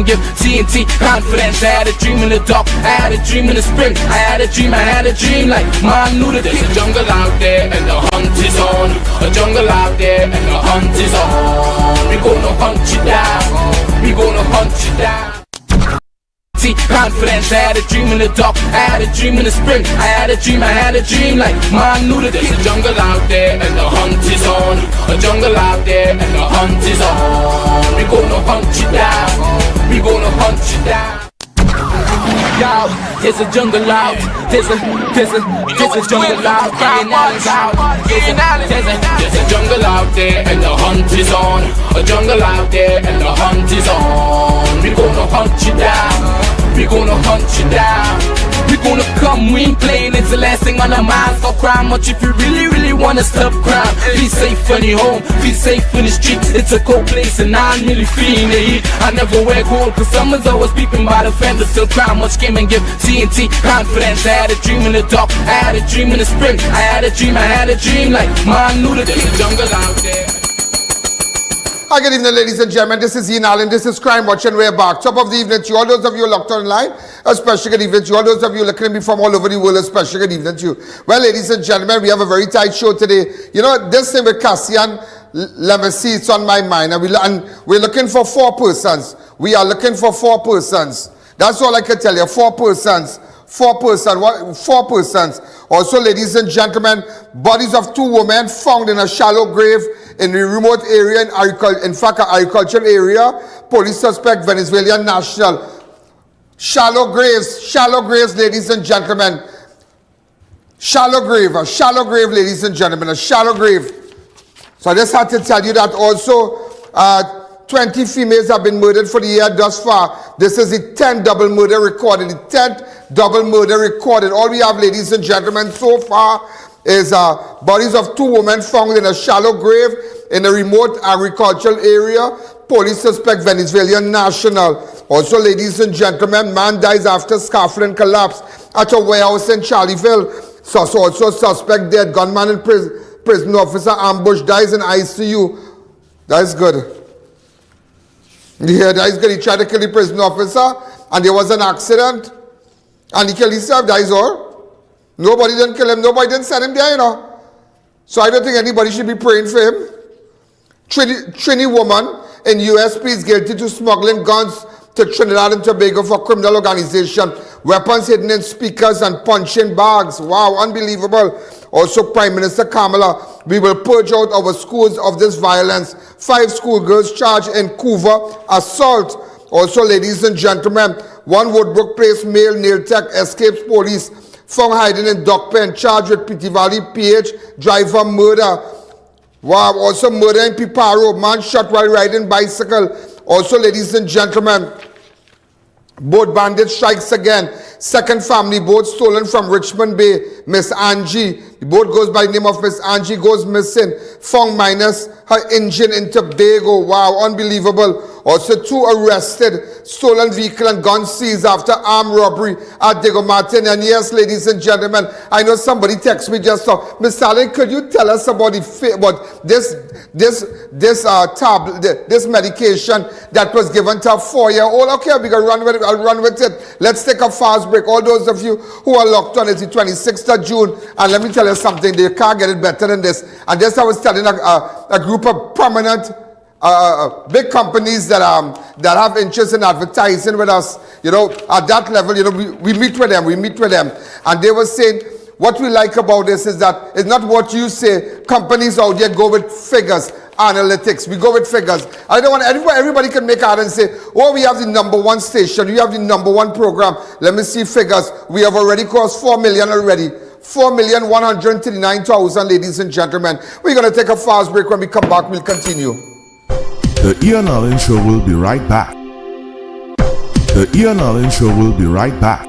and give TNT confidence. I had a dream in the dark, I had a dream in the spring. I had a dream like man knew that there's a jungle out there and the hunt is on. A jungle out there and the hunt is on. We gonna hunt you down, we gonna hunt you down. Confidence, I had a dream in the dark, I had a dream in the spring. I had a dream like man knew that there's a jungle out there and the hunt is on. A jungle out there and the hunt is on. We gonna hunt you down, we gonna hunt you down. Yo, there's a jungle out, there's a jungle out, I.A.N out. There's a jungle out there and the hunt is on. A jungle out there and the hunt is on. We gonna hunt you down, we gonna hunt you down. We gonna come, we ain't playing, it's the last thing on our minds. Stop crime much if you really wanna stop crime. Be safe in your home, be safe in the streets. It's a cold place and I'm really feeling the heat. I never wear gold cause someone's always peeping by the fence. Still crime much came and give TNT confidence. I had a dream in the dark, I had a dream in the spring. I had a dream like man knew that there's a jungle out there. Hi, good evening, ladies and gentlemen. This is I.A.N, this is Crime Watch, and we're back. Top of the evening to you, all those of you locked online, especially good evening to you. All those of you looking at me from all over the world, especially good evening to you. Well, ladies and gentlemen, we have a very tight show today. You know, this thing with Cassian, let me see, it's on my mind. And we're looking for 4 persons. We are looking for 4 persons. That's all I can tell you, 4 persons. 4 persons. Also, ladies and gentlemen, bodies of 2 women found in a shallow grave in a remote area, in fact, an agricultural area. Police suspect Venezuelan national. Shallow graves, ladies and gentlemen. Shallow grave, ladies and gentlemen, a shallow grave. So I just had to tell you that also 20 females have been murdered for the year thus far. This is the 10th double murder recorded. The 10th double murder recorded. All we have, ladies and gentlemen, so far is bodies of 2 women found in a shallow grave in a remote agricultural area. Police suspect Venezuelan national. Also, ladies and gentlemen, man dies after scaffolding collapse at a warehouse in Charlieville. So also suspect dead. Gunman and prison officer ambush dies in ICU. That is good. Yeah, that is good. He tried to kill the prison officer and there was an accident and he killed himself. That is all. Nobody didn't kill him. Nobody didn't send him there, you know. So I don't think anybody should be praying for him. Trini woman in US pleads guilty to smuggling guns to Trinidad and Tobago for criminal organization. Weapons hidden in speakers and punching bags. Wow, unbelievable. Also, Prime Minister Kamala, we will purge out our schools of this violence. 5 schoolgirls charged in Couva assault. Also, ladies and gentlemen, 1 Woodbrook Place male nail tech escapes police. Found hiding in dock pen, charged with Pity Valley PH driver murder. Wow, also murder in Piparo, man shot while riding bicycle. Also, ladies and gentlemen, boat bandit strikes again. 2nd family boat stolen from Richmond Bay. Miss Angie, the boat goes by the name of Miss Angie, goes missing. Found minus her engine in Tobago. Wow, unbelievable. Also 2 arrested. Stolen vehicle and gun seized after armed robbery at Diego Martin. And yes, ladies and gentlemen, I know somebody texted me just now. Miss Sally, could you tell us about this medication that was given to a 4-year-old? Okay, we're gonna run with it. I'll run with it. Let's take a fast break. All those of you who are locked on, it's the 26th of June, and let me tell you something. They can't get it better than this. And just I was telling a group of prominent big companies that have interest in advertising with us, you know, at that level, you know, we meet with them, and they were saying, what we like about this is that it's not what you say. Companies out there go with figures, analytics. We go with figures. I don't want everybody can make out and say, oh, we have the #1 station, we have the #1 program. Let me see figures. We have already crossed 4 million already. 4,139,000, ladies and gentlemen. We're going to take a fast break. When we come back, we'll continue. The I.A.N Show will be right back. The I.A.N Show will be right back.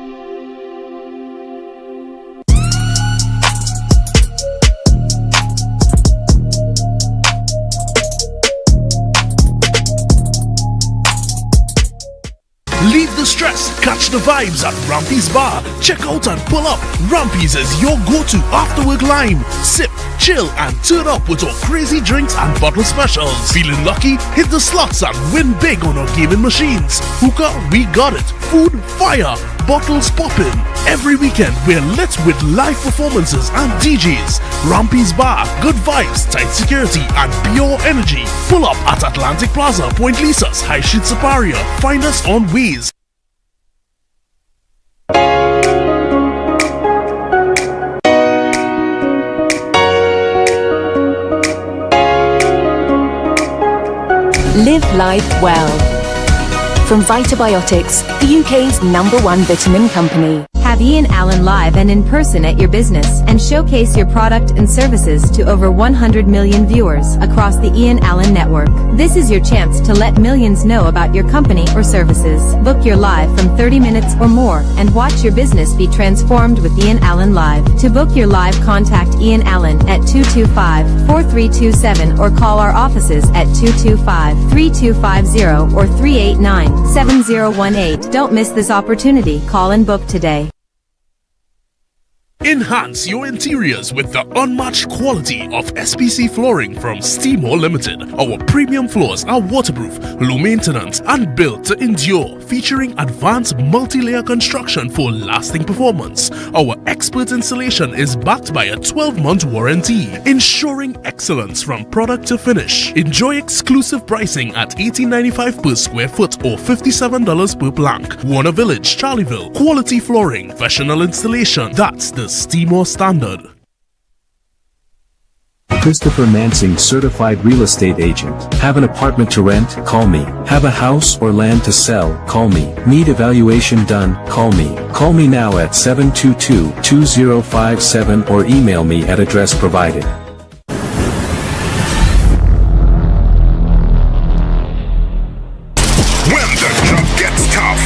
Leave the stress, catch the vibes at Rampy's Bar. Check out and pull up. Rampy's is your go-to after-work line. Sip, chill and turn up with our crazy drinks and bottle specials. Feeling lucky? Hit the slots and win big on our gaming machines. Hookah, we got it. Food, fire. Bottles poppin'. Every weekend we're lit with live performances and DJs. Rampy's Bar, good vibes, tight security and pure energy. Pull up at Atlantic Plaza, Point Lisa's, High Street Superior. Find us on Waze. Live life well. From Vitabiotics, the UK's #1 vitamin company. Have I.A.N live and in person at your business and showcase your product and services to over 100 million viewers across the I.A.N network. This is your chance to let millions know about your company or services. Book your live from 30 minutes or more and watch your business be transformed with I.A.N Live. To book your live, contact I.A.N at 225-4327 or call our offices at 225-3250 or 389-7018. Don't miss this opportunity. Call and book today. Enhance your interiors with the unmatched quality of SPC flooring from Steamore Limited. Our premium floors are waterproof, low maintenance and built to endure, featuring advanced multi-layer construction for lasting performance. Our expert installation is backed by a 12-month warranty, ensuring excellence from product to finish. Enjoy exclusive pricing at $18.95 per square foot or $57 per plank. Warner Village, Charleville. Quality flooring, professional installation. That's the Steamore standard. Christopher Mansing, certified real estate agent. Have an apartment to rent? Call me. Have a house or land to sell? Call me. Need evaluation done? Call me. Call me now at 722-2057 or email me at address provided. When the job gets tough,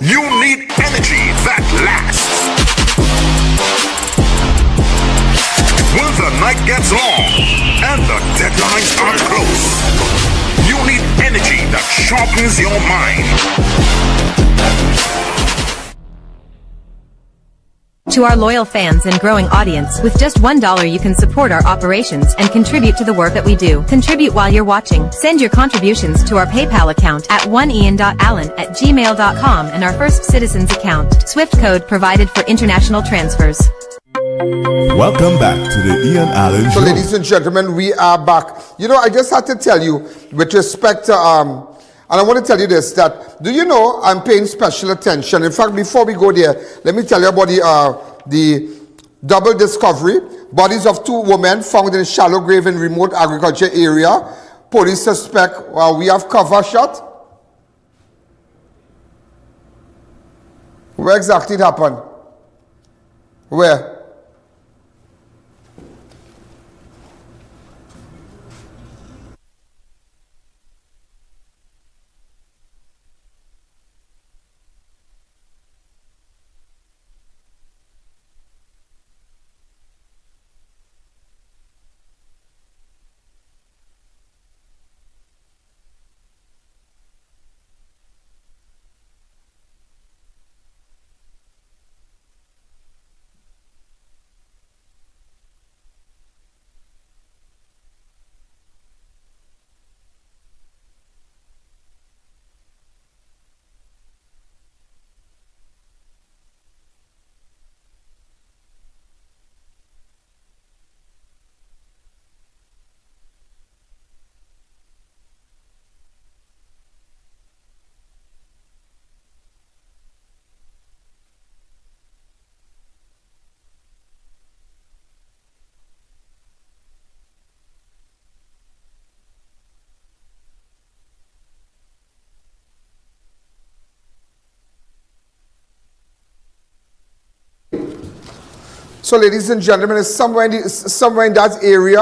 you need energy that lasts. When the night gets long and the deadlines are close, you need energy that sharpens your mind. To our loyal fans and growing audience, with just $1 you can support our operations and contribute to the work that we do. Contribute while you're watching. Send your contributions to our PayPal account at oneian.allen@gmail.com and our First Citizens account. Swift code provided for international transfers. Welcome back to the I.A.N So, Show. ladies and gentlemen, we are back. You know, I just had to tell you with respect to, and I want to tell you this, that, do you know I'm paying special attention? In fact, before we go there, let me tell you about the double discovery. Bodies of 2 women found in a shallow grave in remote agriculture area. Police suspect, we have cover shot. Where exactly it happened? Where? So, ladies and gentlemen, somewhere in that area,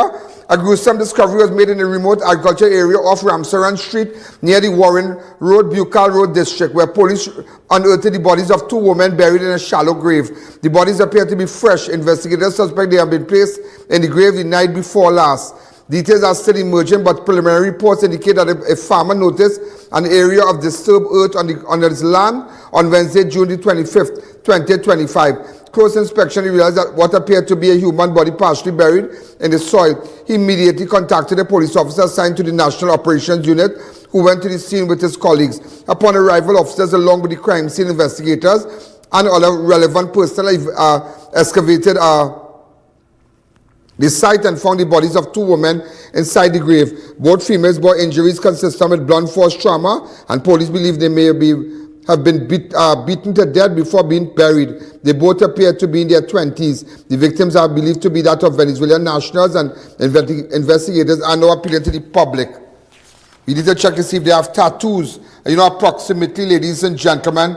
a gruesome discovery was made in a remote agriculture area off Ramsaran Street near the Warren Road, Bejucal Road district, where police unearthed the bodies of 2 women buried in a shallow grave. The bodies appear to be fresh. Investigators suspect they have been placed in the grave the night before last. Details are still emerging, but preliminary reports indicate that a farmer noticed an area of disturbed earth on his land on Wednesday, June the 25th, 2025. close inspection revealed that what appeared to be a human body partially buried in the soil. He immediately contacted a police officer assigned to the National Operations Unit, who went to the scene with his colleagues. Upon arrival, officers along with the crime scene investigators and other relevant personnel excavated the site and found the bodies of 2 women inside the grave. Both females bore injuries consistent with blunt force trauma, and police believe they may have been beaten to death before being buried. They both appear to be in their 20s. The victims are believed to be that of Venezuelan nationals, and investigators are now appealing to the public. We need to check to see if they have tattoos. You know, approximately, ladies and gentlemen,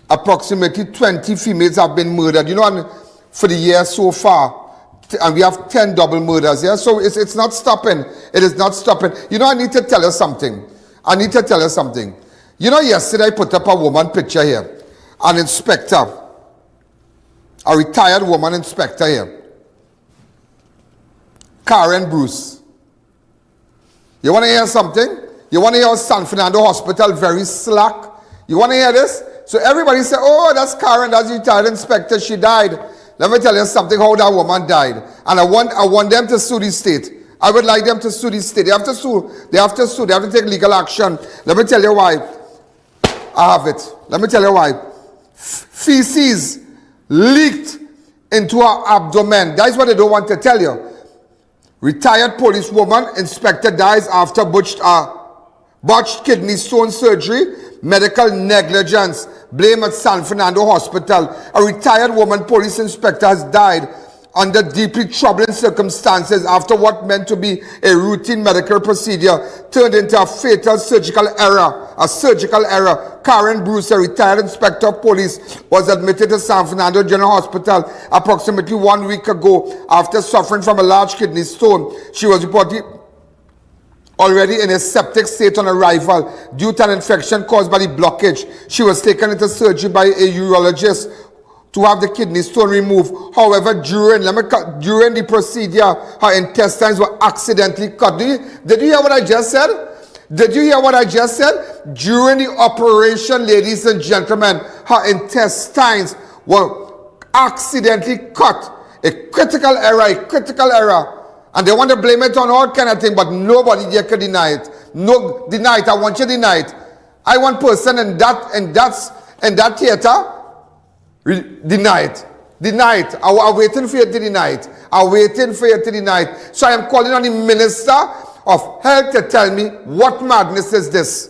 approximately 20 females have been murdered. You know, and for the year so far, and we have 10 double murders, yeah? So it's not stopping. It is not stopping. You know, I need to tell you something. You know, yesterday I put up a woman picture here. An inspector. A retired woman inspector here. Karen Bruce. You want to hear something? You want to hear San Fernando Hospital very slack? You want to hear this? So everybody say, oh, that's Karen, that's the retired inspector, she died. Let me tell you something, how that woman died. And I want them to sue the state. I would like them to sue the state. They have to sue. They have to take legal action. Let me tell you why. I have it. Let me tell you why. Feces leaked into her abdomen. That's what they don't want to tell you. Retired policewoman, inspector dies after botched kidney stone surgery, medical negligence, blame at San Fernando Hospital. A retired woman police inspector has died under deeply troubling circumstances after what meant to be a routine medical procedure turned into a fatal surgical error. Karen Bruce, a retired inspector of police, was admitted to San Fernando General Hospital approximately 1 week ago after suffering from a large kidney stone. She was reportedly already in a septic state on arrival due to an infection caused by the blockage. She was taken into surgery by a urologist to have the kidney stone removed. However, during the procedure, her intestines were accidentally cut. Did you hear what I just said? Did you hear what I just said? During the operation, ladies and gentlemen, her intestines were accidentally cut. A critical error. And they want to blame it on all kind of things, but nobody here can deny it. No, deny it. I want you to deny it. I want person in that theater, deny it. Deny it. I'm waiting for you to deny it. So I am calling on the Minister of Health to tell me what madness is this.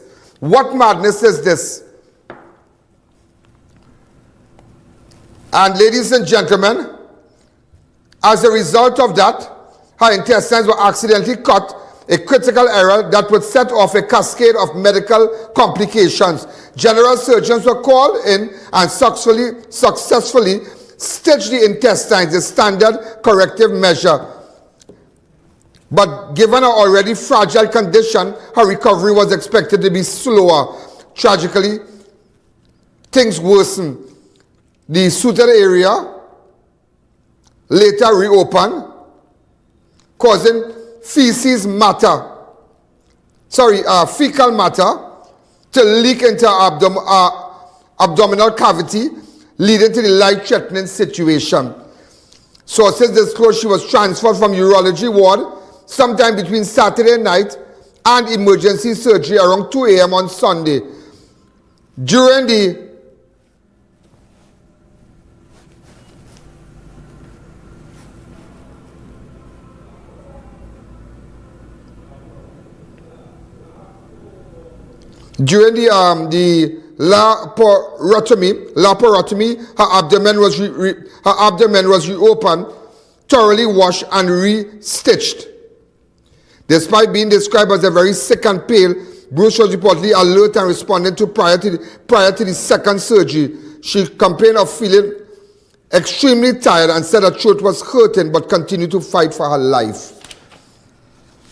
And ladies and gentlemen, as a result of that, her intestines were accidentally cut, a critical error that would set off a cascade of medical complications. General surgeons were called in and successfully stitched the intestines, a standard corrective measure. But given her already fragile condition, her recovery was expected to be slower. Tragically, things worsened. The sutured area later reopened, causing fecal matter to leak into abdominal cavity, leading to the life-threatening situation. Sources disclosed she was transferred from urology ward sometime between Saturday night and emergency surgery around 2 a.m. on Sunday. During the laparotomy, her abdomen was reopened, thoroughly washed and re-stitched. Despite being described as a very sick and pale, Bruce was reportedly alert and responded to prior to the second surgery. She complained of feeling extremely tired and said her throat was hurting but continued to fight for her life.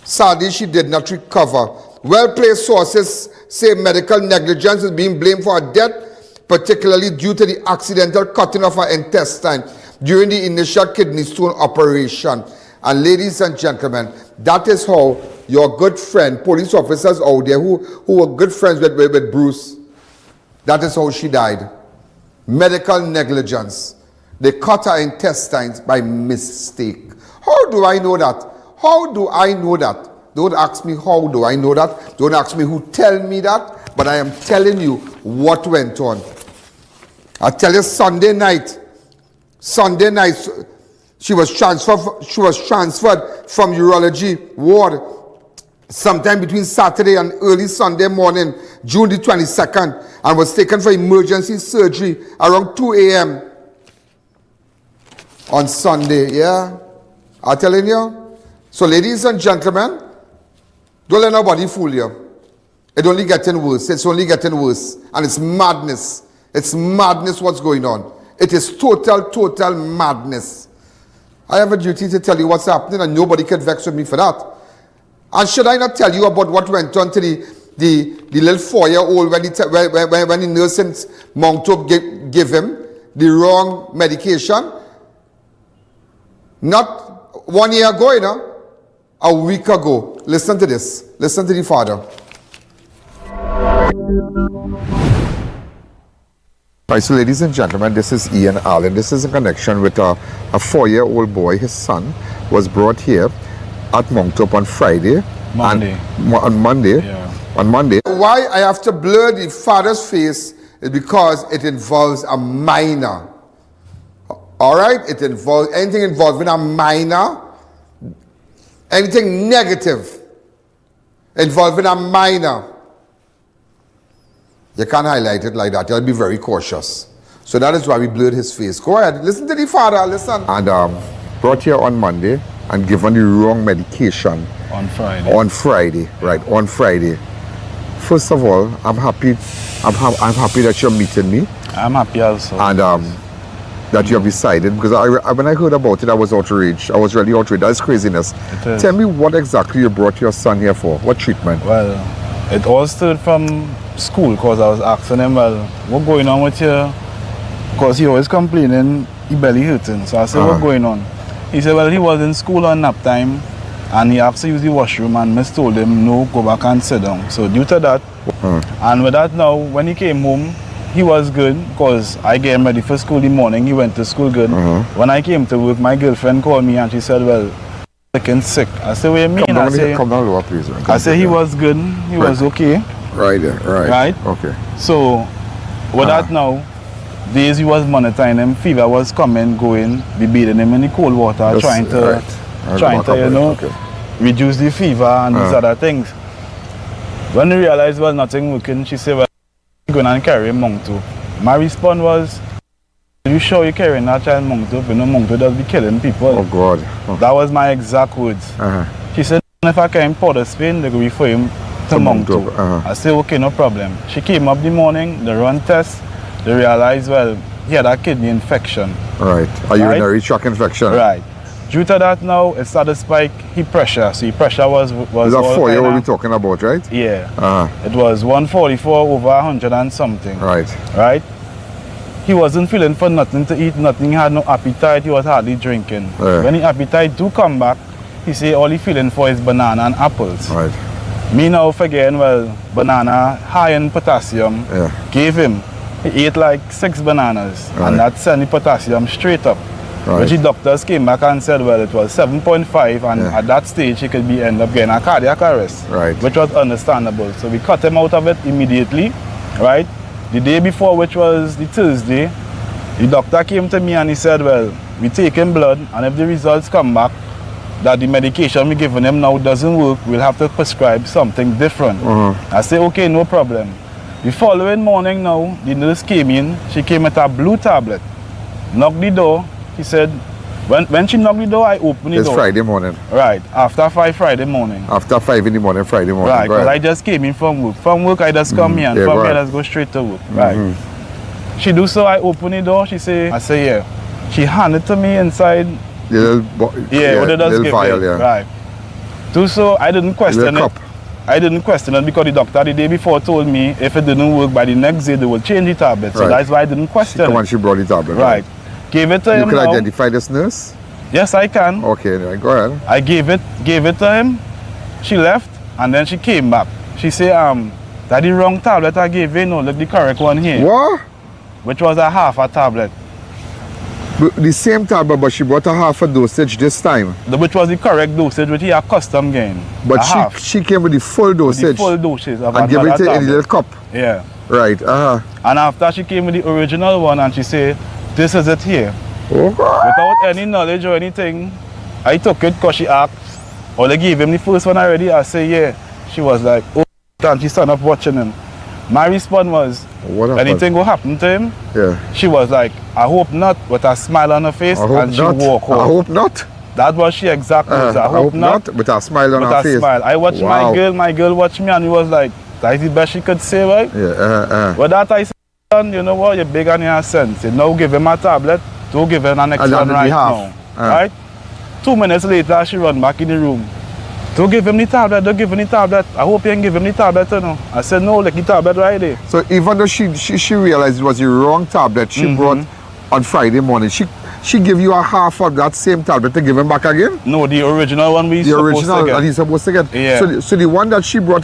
Sadly, she did not recover. Well-placed sources say medical negligence is being blamed for her death, particularly due to the accidental cutting of her intestine during the initial kidney stone operation. And ladies and gentlemen, that is how your good friend, police officers out there who were good friends with Bruce, that is how she died. Medical negligence. They cut her intestines by mistake. How do I know that? How do I know that? Don't ask me how do I know that. Don't ask me who tell me that. But I am telling you what went on. I tell you, Sunday night, she was transferred from urology ward sometime between Saturday and early Sunday morning, June the 22nd, and was taken for emergency surgery around 2 a.m. on Sunday. Yeah, I'm telling you. So, ladies and gentlemen, don't let nobody fool you. It's only getting worse. It's only getting worse. And it's madness. It's madness what's going on. It is total madness. I have a duty to tell you what's happening, and nobody can vex with me for that. And should I not tell you about what went on to the little 4-year-old when the nurse in Mount Hope gave him the wrong medication? Not 1 year ago, you know, a week ago. Listen to this. Listen to the father. Right, so ladies and gentlemen, this is I.A.N. This is in connection with a 4-year-old boy. His son was brought here at Mount Hope on Friday. Monday. On Monday. Yeah. On Monday. Why I have to blur the father's face is because it involves a minor. All right? It involves anything involving a minor, anything negative involving a minor. You can't highlight it like that. You'll be very cautious. So that is why we blurred his face. Go ahead. Listen to the father. Listen. And brought here on Monday and given the wrong medication. On Friday. On Friday. Right. On Friday. First of all, I'm happy. I'm happy that you're meeting me. I'm happy also. And that you have decided, because when I heard about it, I was outraged. I was really outraged. That's craziness. Tell me what exactly you brought your son here for. What treatment? Well, it all started from school, because I was asking him, well, what's going on with you? Because he always complaining, he belly hurting. So I said, what's going on? He said, well, he was in school on nap time, and he asked to use the washroom, and Miss told him, no, go back and sit down. So due to that, and with that now, when he came home, he was good, because I get him ready for school in the morning. He went to school good. When I came to work, my girlfriend called me and she said, well, sick. I said, what do you mean? Come down lower, please. I said he was good, he was okay. Right there, right. Right? Okay. So, with that now, days he was monitoring him, fever was coming, going, be bathing him in the cold water, trying to you know, reduce the fever and these other things. When we realized, well, nothing working, she said, well, I'm going to carry him Mount Hope. My response was, are you sure you're carrying that child Mount Hope? You know, Mount Hope does be killing people. Oh, God. That was my exact words. She said, if I carry him Powder Spain, they're going to refer him to Mount Hope. I said, okay, no problem. She came up the morning, they run tests, they realized, well, he had a kidney infection. Right, a urinary tract infection. Right. Due to that now, it started to spike his pressure. So his pressure was Is that 4-year-old we're talking about, right? Yeah. It was 144 over 100 and something. Right. Right? He wasn't feeling for nothing to eat, nothing, he had no appetite, he was hardly drinking. When the appetite do come back, he say all he feeling for is banana and apples. Right. Me now forgetting, well, banana high in potassium, gave him. He ate like 6 bananas and that sent the potassium straight up. Which the doctors came back and said, well, it was 7.5 and at that stage he could be end up getting a cardiac arrest. Which was understandable. So we cut him out of it immediately, right? The day before, which was the Thursday, the doctor came to me and he said, well, we taking blood and if the results come back that the medication we giving him now doesn't work, we'll have to prescribe something different. I said, okay, no problem. The following morning now, the nurse came in, she came with a blue tablet, knocked the door. She said, when she knocked the door, I opened the door. It's Friday morning. Right, after 5 Friday morning. After 5 in the morning, Friday morning. Right, because I just came in from work. From work, I just come here, and from here, I just go straight to work. Right. She do so, I open the door, I say, yeah. She handed to me inside. The little vial, Right. Do so, I didn't question it. I didn't question it because the doctor the day before told me if it didn't work by the next day, they will change the tablet. So that's why I didn't question it. She brought the tablet. Right. Gave it to him. You can identify this nurse? Yes, I can. Okay, go ahead. I gave it to him. She left and then she came back. She said, that's the wrong tablet I gave you, no, look the correct one here. What? Which was a half a tablet. The same tablet, but she brought a half a dosage this time. Which was the correct dosage, which he had custom gain. But she came with the full dosage. The full dosage of and gave it in a little cup. Yeah. Right. And after she came with the original one and she said, this is it here. Oh. Without any knowledge or anything, I took it because she asked, or they gave him the first one already. I say, yeah. She was like, oh, and she started up watching him. My response was, anything will happen to him? Yeah. She was like, I hope not, with a smile on her face, and she walked off. I hope not. That was she exactly. I hope not, with a smile on her face. Smile. I watched my girl watch me, and it was like, that's the best she could say, right? Yeah. But that I said, you know what, you're big on your sense. You know, give him a tablet, don't give him an next one right now. Right? 2 minutes later, she run back in the room. Don't give him the tablet, don't give him the tablet. I hope you can give him the tablet, you know. I said, no, like the tablet right there. So even though she realized it was the wrong tablet she brought on Friday morning, she gave you a half of that same tablet to give him back again? No, the original one we supposed to get. And he's supposed to get. Yeah. So the one that she brought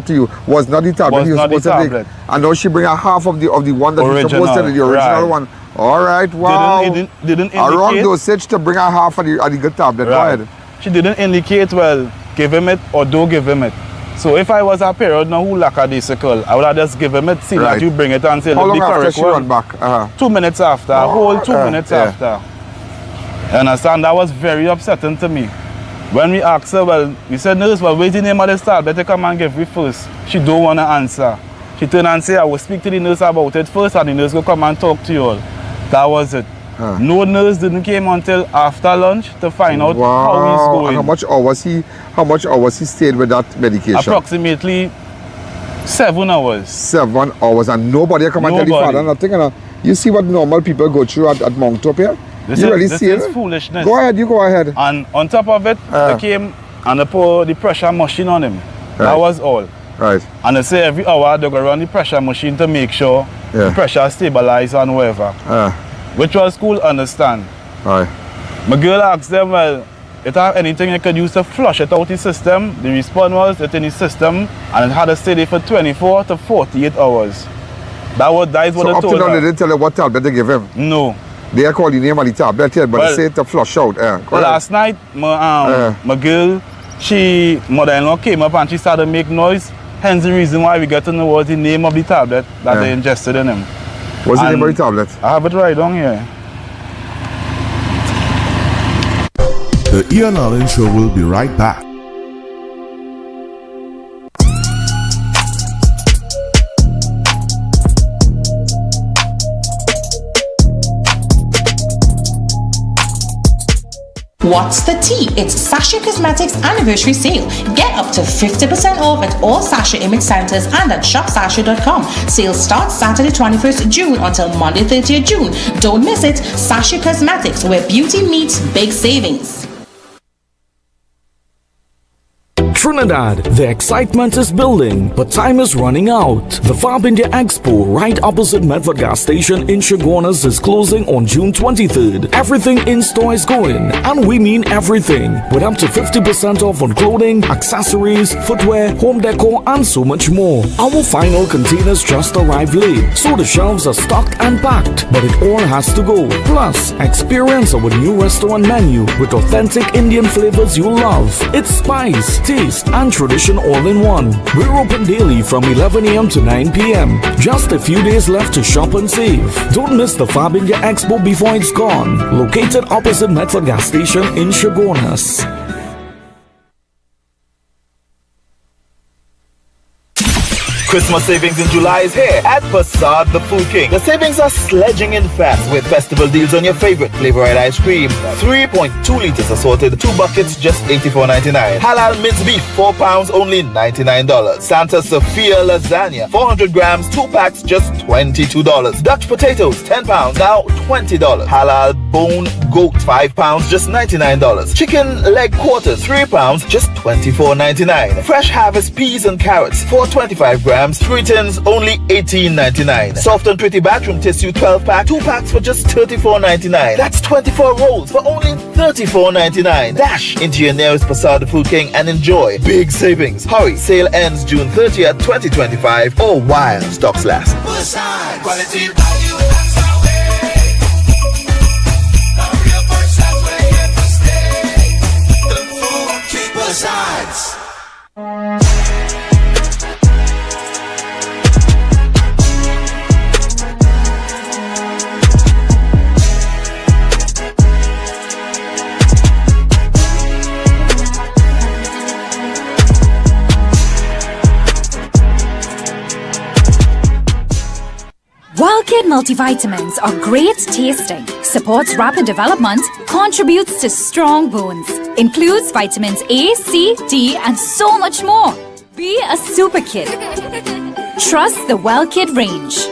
to you was not the tablet he was supposed to take. And now she bring a half of the one that he was supposed to take, the original one. All right, wow. Didn't indicate. A wrong dosage to bring a half of the good tablet. Right. Go ahead. She didn't indicate, well, give him it or don't give him it. So if I was a parent now who lackadaisical, I would have just give him it, see that you bring it and say, how long the after correct she one. run back? 2 minutes after, a whole 2 minutes after. You understand? That was very upsetting to me. When we asked her, well, we said, nurse, well, what's the name of the staff? Better come and give me first. She don't want to answer. She turned and said, I will speak to the nurse about it first, and the nurse will come and talk to you all. That was it. No nurse didn't came until after lunch to find out how he's going. And how much hours he stayed with that medication? Approximately 7 hours. 7 hours, and nobody come and tell the father nothing. You see what normal people go through at Mount Up here? This is foolishness. Go ahead, you go ahead. And on top of it, they came and they put the pressure machine on him. Right. That was all. Right. And they say every hour they go run the pressure machine to make sure the pressure stabilized and whatever. Which was cool, understand. Right. My girl asked them, well, if I have anything you could use to flush it out the system, the response was it's in the system and it had to stay there for 24 to 48 hours. That is what they told her. So up to now they didn't tell her what tablet they give him? No. They call the name of the tablet here, but they say to flush out. Last night, my girl, mother-in-law came up and she started to make noise. Hence the reason why we got to know what the name of the tablet that they ingested in him. What's the name of the tablet? I have it right down here. The I.A.N show will be right back. What's the tea? It's Sasha Cosmetics anniversary sale. Get up to 50% off at all Sasha image centers and at shopsasha.com. Sale starts Saturday 21st June until Monday 30th June. Don't miss it. Sasha Cosmetics, where beauty meets big savings. Trinidad, the excitement is building, but time is running out. The Fab India Expo, right opposite Medford gas station in Chaguanas, is closing on June 23rd. Everything in store is going, and we mean everything, with up to 50% off on clothing, accessories, footwear, home decor, and so much more. Our final containers just arrived late, so the shelves are stocked and packed, but it all has to go. Plus, experience our new restaurant menu with authentic Indian flavors you love. It's spice, taste, and tradition all in one. We're open daily from 11 a.m. to 9 p.m. Just a few days left to shop and save. Don't miss the Fab India Expo before it's gone. Located opposite Medford gas station in Chaguanas. Christmas savings in July is here at Facade the Food King. The savings are sledging in fast with festival deals on your favorite flavored ice cream. 3.2 liters assorted, 2 buckets just $84.99. Halal minced beef, £4 only $99. Santa Sophia lasagna, 400 grams, 2 packs just $22. Dutch potatoes, £10 now $20. Halal bone goat, £5 just $99. Chicken leg quarters, £3 just $24.99. Fresh harvest peas and carrots, 425 grams. 3 tins, only $18.99. Soft and pretty bathroom tissue 12-pack, 2 packs for just $34.99. That's 24 rolls for only $34.99. Dash into your nearest Facade the Food King and enjoy big savings. Hurry, sale ends June 30th, 2025 or while stocks last. Quality value, that's our way. sides. WellKid multivitamins are great tasting, supports rapid development, contributes to strong bones, includes vitamins A, C, D, and so much more. Be a super kid. Trust the WellKid range.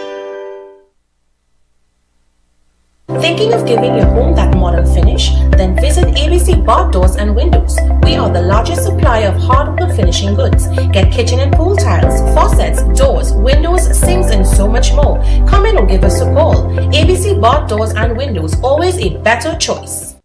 Thinking of giving your home that modern finish? Then visit ABC Bar Doors and Windows. We are the largest supplier of hardwood finishing goods. Get kitchen and pool tiles, faucets, doors, windows, sinks, and so much more. Come in or give us a call. ABC Bar Doors and Windows, always a better choice.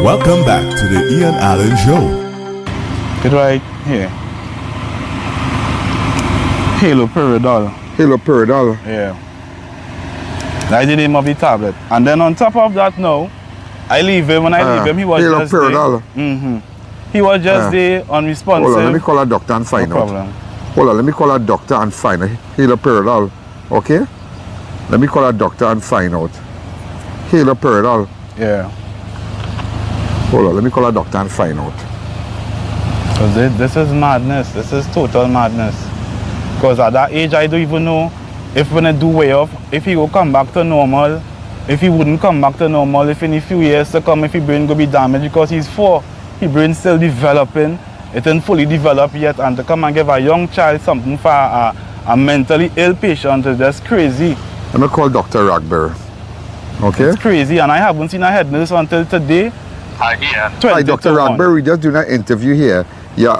Welcome back to the I.A.N Show. It right here. Haloperidol. Haloperidol. Yeah. That's the name of the tablet. And then on top of that now, I leave him. When I leave him, he was just there. Haloperidol. He was just there unresponsive. Hold on, let me call a doctor and find no out. Problem. Hold on, let me call a doctor and find out. Haloperidol. Okay? Let me call a doctor and find out. Haloperidol. Yeah. Hold on, let me call a doctor and find out. So this is madness. This is total madness. Because at that age, I don't even know if when I do way off, if he will come back to normal, if he wouldn't come back to normal, if in a few years to come, if his brain will be damaged because he's 4. His brain's still developing. It ain't fully developed yet. And to come and give a young child something for a mentally ill patient is just crazy. Let me call Dr. Robbery. Okay? It's crazy. And I haven't seen a head nurse until today. Hi, Dr. Robbery. We just doing an interview here. You're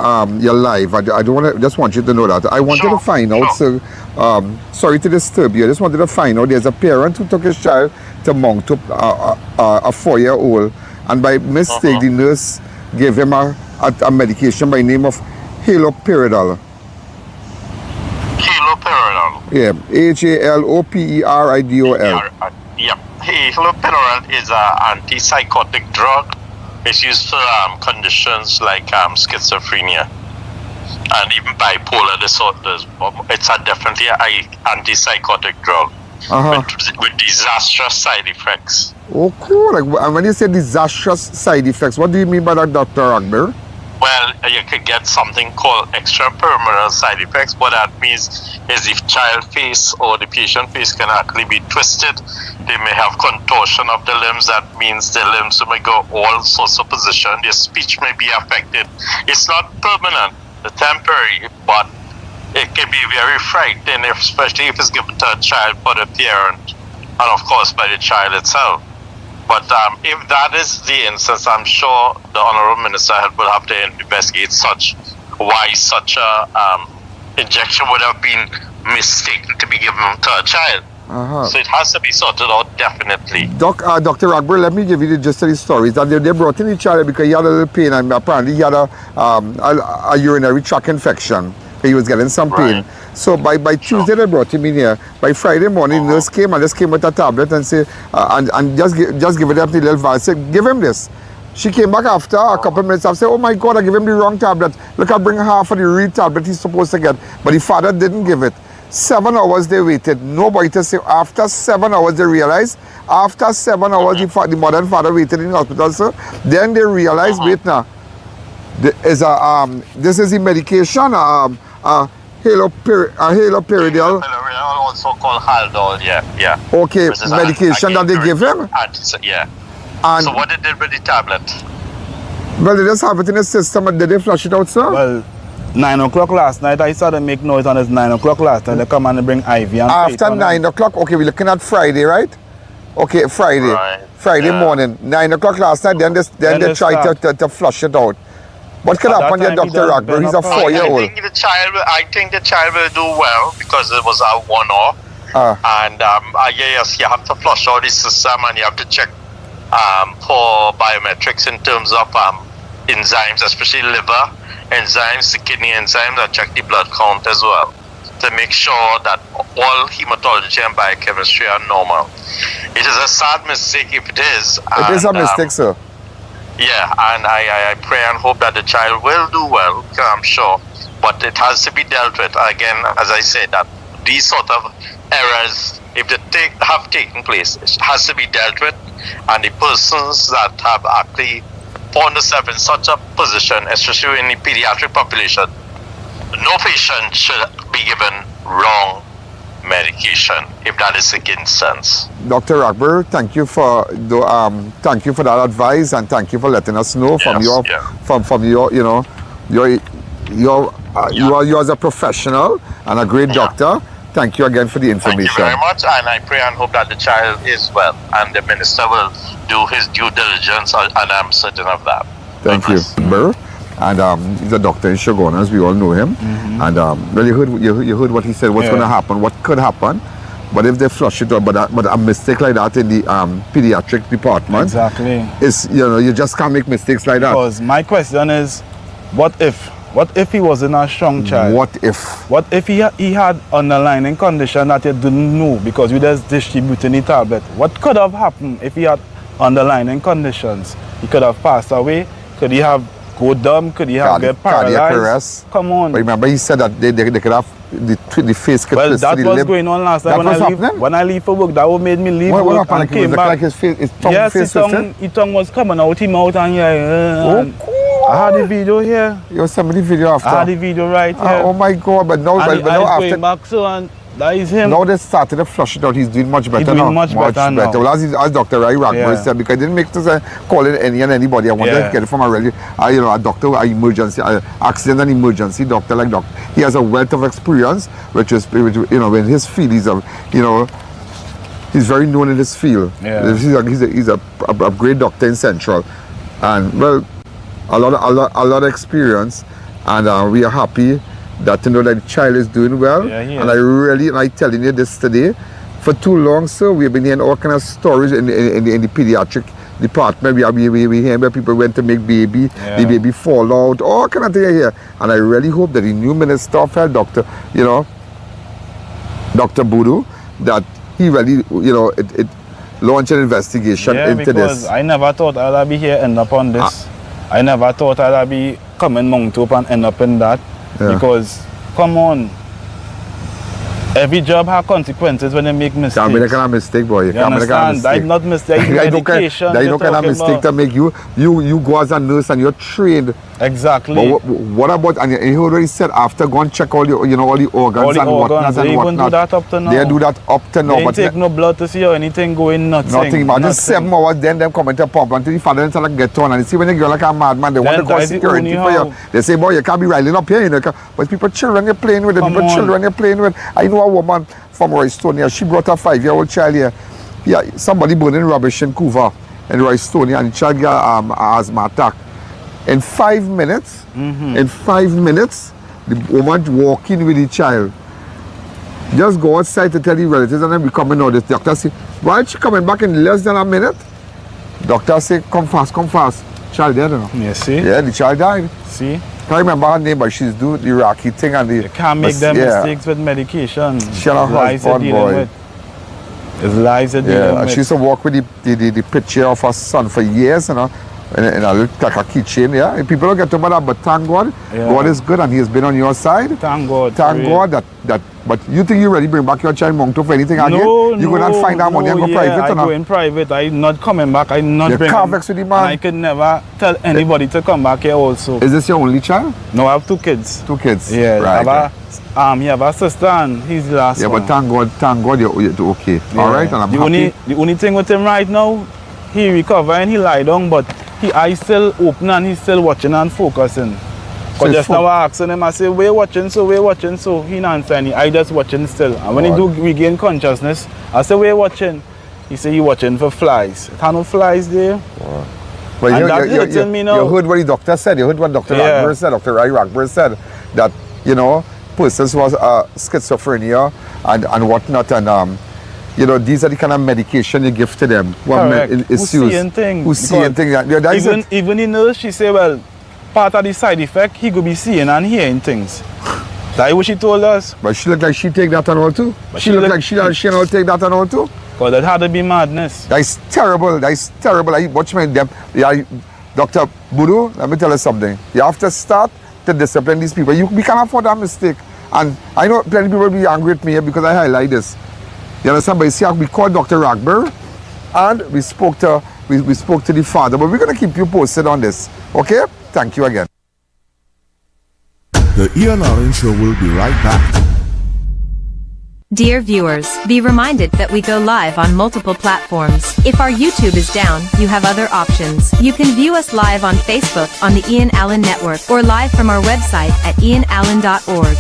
live. I don't want to. Just want you to know that. I wanted to find out. So, sorry to disturb you. I just wanted to find out. There's a parent who took his child to Mount Up, a 4-year-old, and by mistake, the nurse gave him a medication by name of haloperidol. Haloperidol. Yeah, Haloperidol. Yeah, haloperidol is an antipsychotic drug. It's used for conditions like schizophrenia and even bipolar disorders. It's definitely an antipsychotic drug with disastrous side effects. Oh, cool. Like, and when you say disastrous side effects, what do you mean by that, Dr. Robbery? Well, you could get something called extraperitoneal side effects. What that means is if child face or the patient face can actually be twisted, they may have contortion of the limbs. That means the limbs may go all sorts of positions. Their speech may be affected. It's not permanent, it's temporary, but it can be very frightening, especially if it's given to a child by the parent and of course by the child itself. But if that is the instance, I'm sure the Honorable Minister will have to investigate why such a injection would have been mistaken to be given to a child. So it has to be sorted out, definitely. Dr. Robbery, let me give you the gist of the story. That they brought in the child because he had a little pain and apparently he had a urinary tract infection. He was getting some pain. So by Tuesday they brought him in here. By Friday morning, nurse came and just came with a tablet and say and just give it up the little vial. Said, give him this. She came back after a couple of minutes and said, oh my God, I gave him the wrong tablet. Look, I bring half of the real tablet he's supposed to get. But the father didn't give it. 7 hours they waited. Nobody to say. After 7 hours they realized. After 7 hours the mother and father waited in the hospital, sir. Then they realized, wait now. This is the medication, haloperidol. Also called Haldol, yeah. Okay, medication that they give him? Yeah. And so what they did with the tablet? Well, they just have it in the system and did they flush it out, sir? Well, 9 o'clock last night, I started to make noise and it's 9 o'clock last night. They come and bring IV and after 9 o'clock, okay, we're looking at Friday, right? Okay, Friday. Right. Friday morning. 9 o'clock last night, then they tried to flush it out. What could happen here, Dr. Robbery? He's a 4-year-old. I think the child will do well because it was a one-off. And yes, you have to flush out the system and you have to check poor biometrics in terms of enzymes, especially liver enzymes, the kidney enzymes, and check the blood count as well to make sure that all hematology and biochemistry are normal. It is a sad mistake if it is. It is a mistake, sir. Yeah, and I pray and hope that the child will do well, I'm sure. But it has to be dealt with. Again, as I said, that these sort of errors, if they have taken place, it has to be dealt with. And the persons that have actually found themselves in such a position, especially in the pediatric population, no patient should be given wrong medication if that is against sense. Dr. Robbery, thank you for that advice, and thank you for letting us know from your you as a professional and a great doctor. Thank you again for the information. Thank you very much, and I pray and hope that the child is well, and the minister will do his due diligence, and I'm certain of that. Thank you, Burr. And he's a doctor in Shagona, as we all know him. And well, you heard what he said. What's going to happen? What could happen? But if they flush it out, but a mistake like that in the pediatric department, exactly, is you just can't make mistakes like that. Because my question is, what if he wasn't a strong child? What if he had underlying condition that you didn't know because you just distributing the tablet? What could have happened if he had underlying conditions? He could have passed away. Could he have go dumb? Could he have get paralyzed? Come on. But remember, he said that they could have the face could twist. Well, that was going on last time when I leave for work. That what made me leave work and came back. Like his tongue was coming out his mouth and I had the video here. You sent me the video after. I had the video right here. Oh my God! But now, and but now after going back, so and that is him. Now they started to flush it out. He's doing much better now. He's doing much better now. Well, as Dr. Robbery said, because I didn't make this calling any and anybody. I wanted to get it from a doctor, an emergency, accident and emergency doctor like Doctor. He has a wealth of experience, which is in his field, he's very known in his field. Yeah. He's a great doctor in Central, and well, a lot of experience, and we are happy that to know that the child is doing well. And I telling you this today, for too long, sir, we've been hearing all kind of stories in the pediatric department. We hear where people went to make baby, the baby fall out, all kind of things here. And I really hope that the new Minister of Health, Dr. Boodoo, that he really, it launch an investigation into this. I never thought I'd be here end up on this. I never thought I'd be coming Mount Hope and end up in that. Because, come on, every job has consequences when they make mistakes. Can't be that kind of mistake, boy. You can't be that kind of mistake. That's not mistake. Medication. That's no kind of mistake to make you go as a nurse and you're trained. Exactly. But what about, and you already said after go and check all the all the organs and whatnot. They even do that up to now. They do that up to now. They take no blood to see or anything going, nothing. Imagine 7 hours, then them come into pump until the father and son get on. And you see when you go like a madman, they want to call security for you. They say, boy, you can't be riling up here, But people, children you're playing with, children you're playing with. I know a woman from Royston here, she brought a 5-year-old child here. Yeah, somebody burning rubbish in Couva in Royston here, and the child got asthma attack. In 5 minutes, the woman walking with the child. Just go outside to tell the relatives and then be coming out. The doctor say, why is she coming back in less than a minute? Doctor say, come fast. Child dead, see? Yeah, the child died. See? Can't remember her name, but she's doing the Iraqi thing and the... You can't make them mistakes with medication. She had a husband, boy. It's lives that dealing with. She used to walk with the picture of her son for years, in a little like a keychain, And people don't get to that, but thank God, God is good and He has been on your side. Thank God. Thank God that. But you think you really bring back your child Mount for anything again? You go and find that money and go private, I go in private. I'm not coming back. I'm not bringing. You vex with the man. I could never tell anybody to come back here. Also. Is this your only child? No, I have 2 kids. 2 kids. Yeah. Right. You have a sister and he's the last one. Yeah, but thank God you're okay. Yeah. All right, and I'm happy. The only thing with him right now, he recovered and he lie down, but his eyes still open and he's still watching and focusing. Because just now I asking him, I say, we're watching, so he not answering, I just watching still. And when he do regain consciousness, I say, we're watching. He say, he watching for flies. There are no flies there. But you heard what the doctor said, you heard what Dr. Robbery said, Dr. Robbery said, that, persons was schizophrenia and whatnot, and you know, these are the kind of medication you give to them. Who's seeing things. Who's seeing things. Even the nurse, she say, well, part of the side effect, he could be seeing and hearing things. That's what she told us. But she look like she take that and all too. She look like she and all take that and all too. Because that had to be madness. That's terrible. That's terrible. I watch my them. Yeah, Dr. Budu, let me tell you something. You have to start to discipline these people. We can't afford that mistake. And I know plenty of people will be angry at me because I highlight this. You understand? But you see, we called Dr. Ragber and we spoke to the father. But we're going to keep you posted on this. Okay? Thank you again. The I.A.N Show will be right back. Dear viewers, be reminded that we go live on multiple platforms. If our YouTube is down, you have other options. You can view us live on Facebook on the Ian Allen Network or live from our website at ianalleyne.org.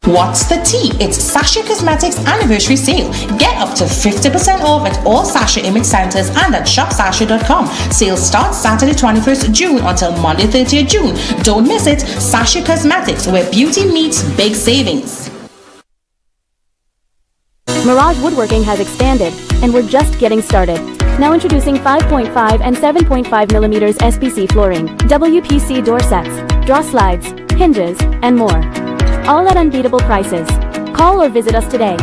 What's the tea? It's Sasha Cosmetics anniversary sale. Get up to 50% off at all Sasha image centers and at shopsasha.com. Sale starts Saturday 21st June until Monday 30th June. Don't miss it. Sasha Cosmetics, where beauty meets big savings. Mirage Woodworking has expanded, and we're just getting started. Now introducing 5.5 and 7.5 millimeters SPC flooring, WPC door sets, draw slides, hinges, and more. All at unbeatable prices. Call or visit us today.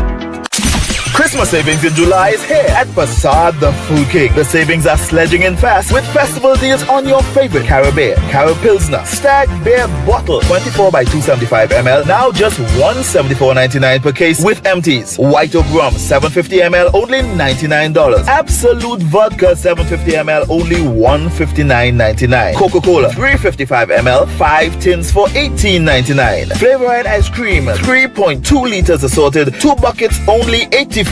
Christmas savings in July is here at Facade the Food King. The savings are sledging in fast with festival deals on your favorite Caribbean, Carib Pilsner, Stag Beer Bottle, 24 by 275 ml, now just $174.99 per case with empties. White Oak Rum, 750 ml, only $99. Absolute Vodka, 750 ml, only $159.99. Coca-Cola, 355 ml, 5 tins for $18.99. Flavorite Ice Cream, 3.2 liters assorted, 2 buckets, only $84.99.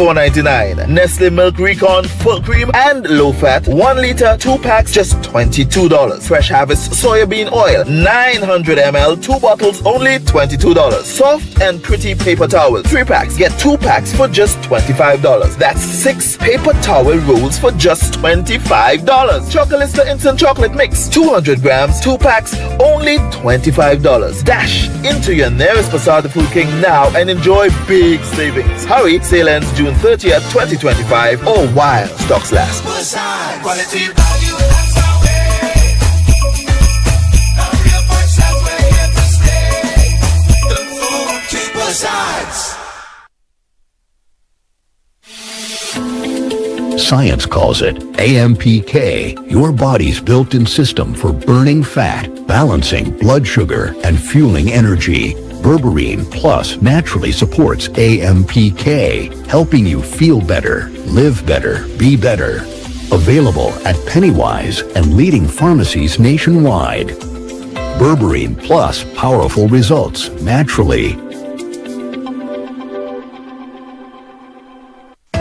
Nestle Milk Recon Full Cream and Low Fat 1 liter 2 packs just $22. Fresh Harvest Soybean Oil 900 ml 2 bottles only $22. Soft and Pretty Paper Towels 3 packs get 2 packs for just $25. That's 6 paper towel rolls for just $25. Chocolista Instant Chocolate Mix 200 grams 2 packs only $25. Dash into your nearest Facade the Food King now and enjoy big savings. Hurry, sale ends June 30th, 2025 or while stocks last. Quality value, that's our way. A real punch, that's we're here to stay. The food keep us Science calls it AMPK, your body's built-in system for burning fat, balancing blood sugar, and fueling energy. Berberine Plus naturally supports AMPK, helping you feel better, live better, be better. Available at Pennywise and leading pharmacies nationwide. Berberine Plus, powerful results naturally.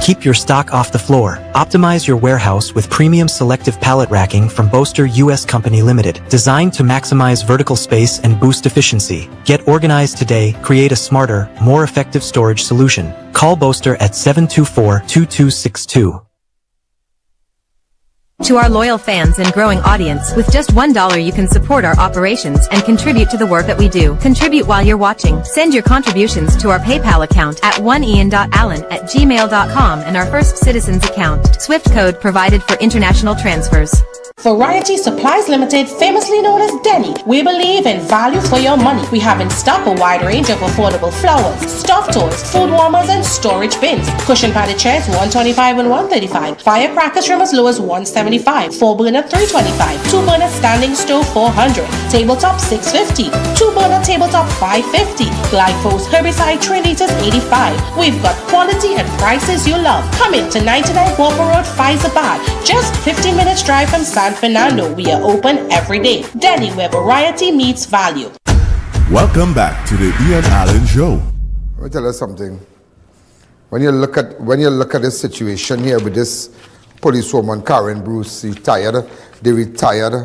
Keep your stock off the floor. Optimize your warehouse with premium selective pallet racking from Boaster US Company Limited, designed to maximize vertical space and boost efficiency. Get organized today, create a smarter, more effective storage solution. Call Boaster at 724-2262. To our loyal fans and growing audience, with just $1 you can support our operations and contribute to the work that we do. Contribute while you're watching. Send your contributions to our PayPal account at oneian.allen@gmail.com and our First Citizens account. Swift code provided for international transfers. Variety Supplies Limited, famously known as Denny. We believe in value for your money. We have in stock a wide range of affordable flowers, stuffed toys, food warmers, and storage bins. Cushion padded chairs, $125 and $135. Firecrackers from as low as $175. 4-burner, $325. 2-burner standing stove, $400. Tabletop, $650. 2-burner tabletop, $550. Glyphos herbicide, 3 liters, $85. We've got quality and prices you love. Come in to 99 Walker Road, Faeces. Just 15 minutes drive from San Fernando. We are open every day. Denny, where variety meets value. Welcome back to the I.A.N Show. Let me tell you something. When you look at this situation here with this policewoman Karen Bruce, the retired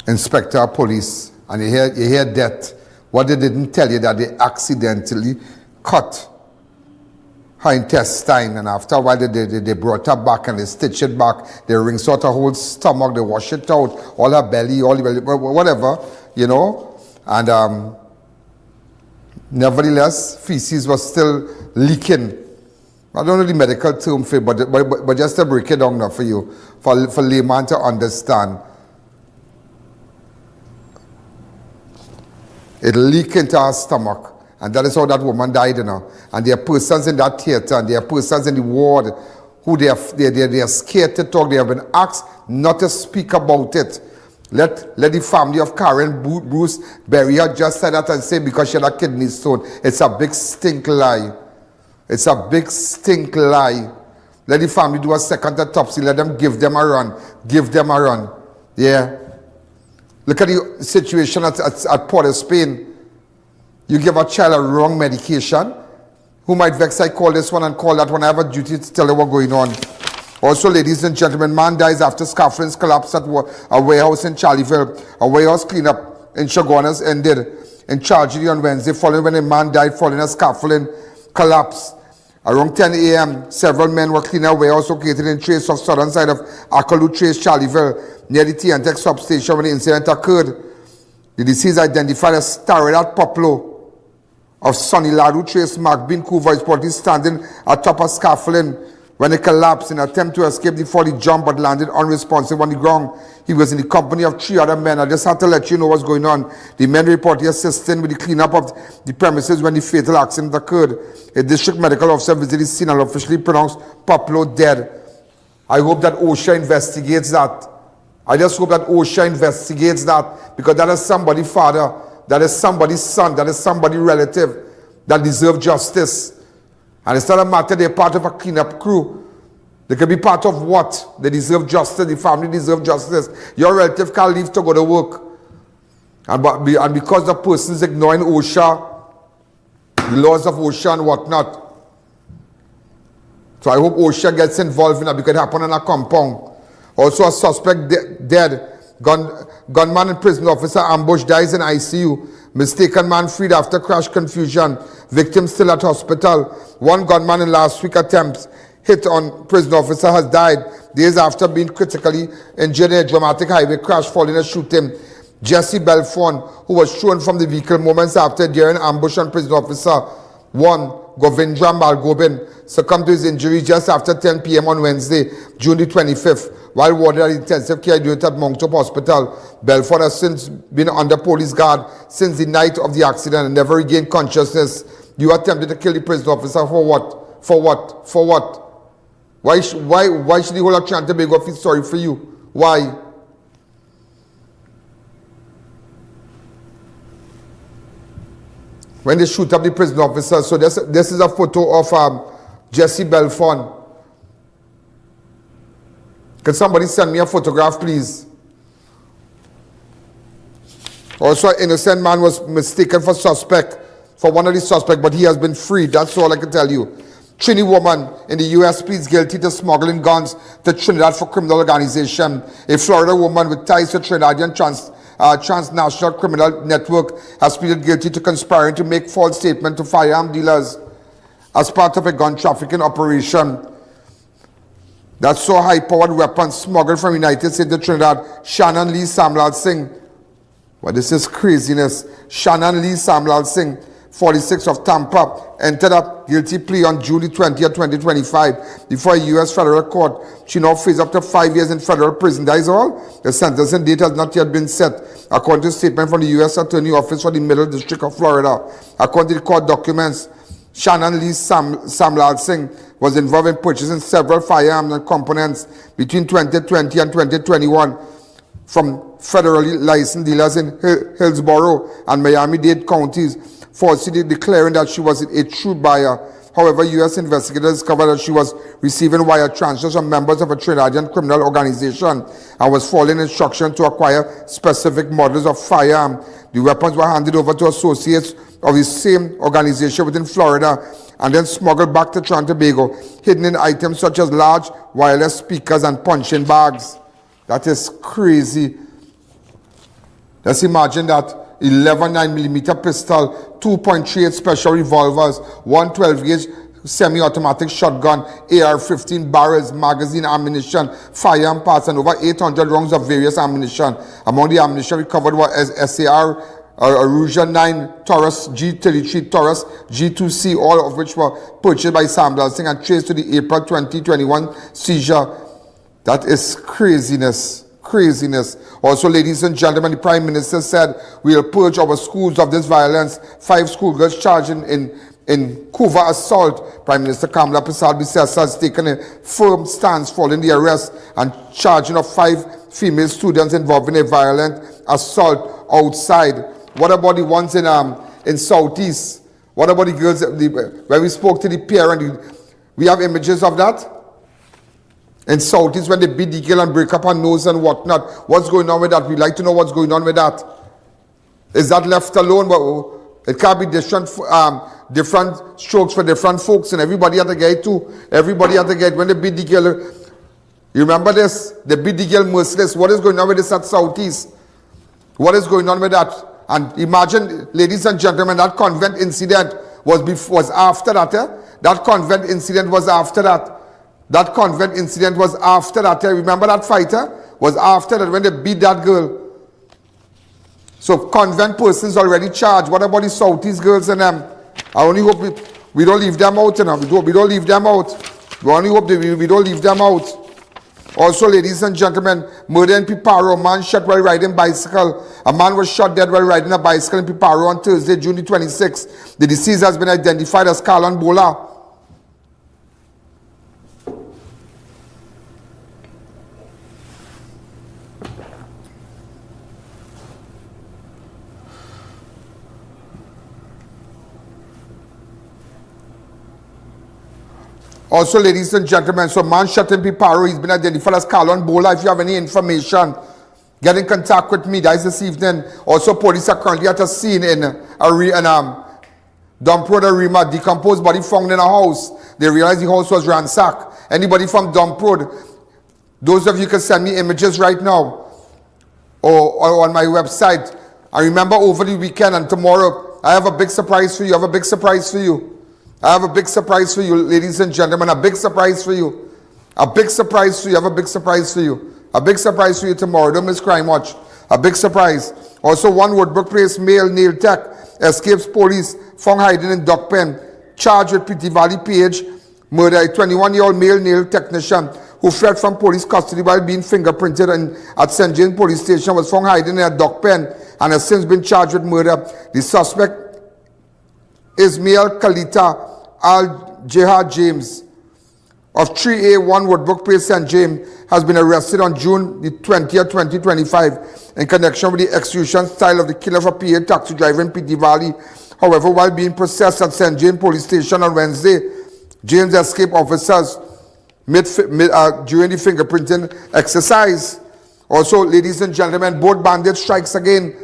inspector of police, and you hear that. What they didn't tell you that they accidentally cut her intestine, and after a while they brought her back and they stitched it back. They rinsed out her whole stomach, they wash it out, all her belly, all the belly, whatever, you know. And Nevertheless, feces was still leaking. I don't know the medical term for it, but just to break it down now for you, for layman to understand. It leaked into her stomach, and that is how that woman died, you know. And there are persons in that theater, and there are persons in the ward who they are scared to talk. They have been asked not to speak about it. Let the family of Karen Bruce bury her, just said that and say because she had a kidney stone. It's a big stink lie. It's a big stink lie. Let the family do a second autopsy. Let them give them a run. Give them a run. Yeah. Look at the situation at Port of Spain. You give a child a wrong medication. Who might vex? I call this one and call that one. I have a duty to tell you what's going on. Also, ladies and gentlemen, man dies after scaffoldings collapsed at a warehouse in Charleville. A warehouse cleanup in Chaguanas ended in tragedy on Wednesday following when a man died following a scaffolding collapse. Around 10 a.m., several men were cleaning a warehouse located in Trace of southern side of Akalu Trace, Charleville, near the TNTEC substation when the incident occurred. The deceased identified as Trinidad Poplo of Sonny Ladu Trace, Mark Bin Coover, is reportedly standing atop a scaffolding when it collapsed in an attempt to escape before he jumped but landed unresponsive on the ground. He was in the company of 3 other men. I just had to let you know what's going on. The men reportedly assisting with the cleanup of the premises when the fatal accident occurred. A district medical officer visited the scene and officially pronounced Poplo dead. I hope that OSHA investigates that. I just hope that OSHA investigates that, because that is somebody's father, that is somebody's son, that is somebody's relative that deserves justice. And it's not a matter they're part of a cleanup crew. They can be part of what? They deserve justice. The family deserves justice. Your relative can't leave to go to work. And because the person's ignoring OSHA, the laws of OSHA and whatnot. So I hope OSHA gets involved in that, because it happened in a compound. Also a suspect dead. Gunman and prison officer ambushed, dies in ICU. Mistaken man freed after crash confusion. Victim still at hospital. One gunman in last week attempts hit on prison officer has died days after being critically injured in a dramatic highway crash following a shooting. Jesse Belfon, who was thrown from the vehicle moments after during ambush on prison officer 1, Govindra Malgobin, succumbed to his injuries just after 10 p.m. on Wednesday, June the 25th, while warded at intensive care unit at Moncton Hospital. Belfort has since been under police guard since the night of the accident and never regained consciousness. You attempted to kill the prison officer for what? For what? For what? Why should the whole of Trinidad and Tobago feel sorry for you? Why? When they shoot up the prison officer, so this is a photo of Jesse Belfon. Can somebody send me a photograph, please? Also, an innocent man was mistaken for one of the suspects, but he has been freed. That's all I can tell you. Trini woman in the U.S. pleads guilty to smuggling guns to Trinidad for criminal organization. A Florida woman with ties to Trinidadian transnational criminal network has pleaded guilty to conspiring to make false statements to firearm dealers as part of a gun trafficking operation that saw high-powered weapons smuggled from United States to Trinidad. Shannon Lee Samlal Singh. Well, this is craziness. Shannon Lee Samlal Singh, 46 of Tampa, entered a guilty plea on June 20th, 2025 before a U.S. federal court. She now faces up to 5 years in federal prison. That is all. The sentencing date has not yet been set, according to a statement from the U.S. Attorney Office for the Middle District of Florida. According to the court documents, Shannon Lee Samlal Singh was involved in purchasing several firearms and components between 2020 and 2021 from federally licensed dealers in Hillsborough and Miami-Dade counties, falsely declaring that she was a true buyer. However, U.S. investigators discovered that she was receiving wire transfers from members of a Trinidadian criminal organization and was following instructions to acquire specific models of firearm. The weapons were handed over to associates of the same organization within Florida and then smuggled back to Trinidad and Tobago, hidden in items such as large wireless speakers and punching bags. That is crazy. Let's imagine that 11 9mm pistol, 2.38 special revolvers, 1 12-gauge semi-automatic shotgun, AR-15 barrels, magazine ammunition, firearm parts, and over 800 rounds of various ammunition. Among the ammunition recovered were SAR Aruja 9 Taurus, G33 Taurus, G2C, all of which were purchased by Sam Dalsing and traced to the April 2021 seizure. That is craziness. Craziness. Also, ladies and gentlemen, the Prime Minister said we'll purge our schools of this violence. 5 schoolgirls charged in Kuva assault. Prime Minister Kamala Prasad-Bissessa has taken a firm stance following the arrest and charging of 5 female students involved in a violent assault outside. What about the ones in Southeast? What about the girls where we spoke to the parent? We have images of that? In Southeast, when they beat the girl and break up her nose and whatnot. What's going on with that? We'd like to know what's going on with that. Is that left alone? But it can't be different strokes for different folks, and everybody at the gate too. Everybody at the gate. When they beat the girl, you remember this? They beat the girl merciless. What is going on with this at Southeast? What is going on with that? And imagine, ladies and gentlemen, that convent incident was after that. That convent incident was after that. That convent incident was after that. Remember that fighter? Was after that when they beat that girl. So convent persons already charged. What about the Southeast girls and them? I only hope we don't leave them out. We don't leave them out. We only hope we don't leave them out. Also, ladies and gentlemen, murder in Piparo. A man shot while riding bicycle. A man was shot dead while riding a bicycle in Piparo on Thursday, June 26. The deceased has been identified as Carlon Bola. Also, ladies and gentlemen, so man shot in Piparo, he's been identified as Carlon Bola. If you have any information, get in contact with me. That is this evening. Also, police are currently at a scene in Dump Road Arima. Decomposed body found in a house. They realized the house was ransacked. Anybody from Dump Road, those of you can send me images right now or on my website. And remember, over the weekend and tomorrow, I have a big surprise for you. I have a big surprise for you. I have a big surprise for you, ladies and gentlemen. A big surprise for you. A big surprise for you. I have a big surprise for you. A big surprise for you tomorrow. Don't miss Crime Watch. A big surprise. Also, one Woodbrook Place male nail tech escapes police, found hiding in duck pen. Charged with Pretty Valley PH murder. A 21-year-old male nail technician who fled from police custody while being fingerprinted at St. James Police Station was found hiding in a duck pen and has since been charged with murder. The suspect, Ismail Kalita Al-Jihad James of 3A1 Woodbrook Place, St. James, has been arrested on June the 20th, 2025 in connection with the execution style of the killer of a PA taxi driver in Petit Valley. However, while being processed at St. James Police Station on Wednesday, James escaped officers during the fingerprinting exercise. Also, ladies and gentlemen, boat bandit strikes again.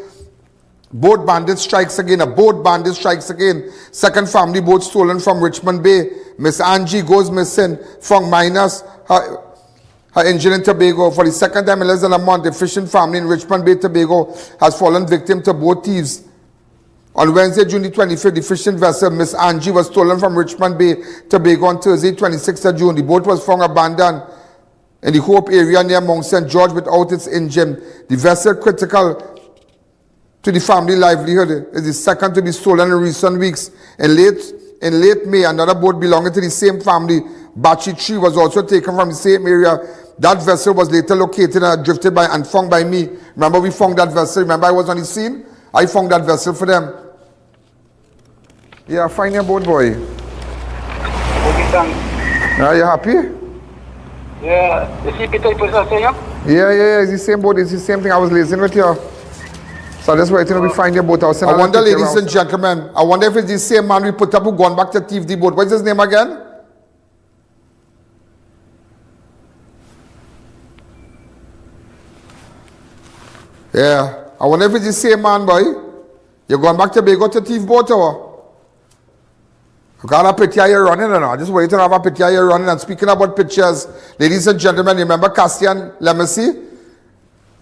Boat bandit strikes again. A boat bandit strikes again. Second family boat stolen from Richmond Bay. Miss Angie goes missing. Found minus her engine in Tobago. For the second time in less than a month, a fishing family in Richmond Bay, Tobago has fallen victim to boat thieves. On Wednesday, June the 25th, the fishing vessel Miss Angie was stolen from Richmond Bay, Tobago on Thursday, 26th of June. The boat was found abandoned in the Hope area near Mount St. George without its engine. The vessel, critical to the family livelihood, is the second to be stolen in recent weeks. In late May, another boat belonging to the same family, Bachi Tree, was also taken from the same area. That vessel was later located and drifted by and found by me. Remember, we found that vessel. Remember, I was on the scene. I found that vessel for them. Yeah, find your boat, boy. Okay, thanks. Are you happy? Yeah, you see Peter Person saying? Yeah, it's the same boat. It's the same thing. I was listening with you. So that's why we find your boat. I wonder, ladies and gentlemen, I wonder if it's the same man we put up who gone back to thief the boat. What's his name again? Yeah, I wonder if it's the same man, boy. You're going back to Tobago to thief boat, or? You got a picture you're running or not? Just wait to have a picture you're running. And speaking about pictures, ladies and gentlemen, remember Cassian Lemessy?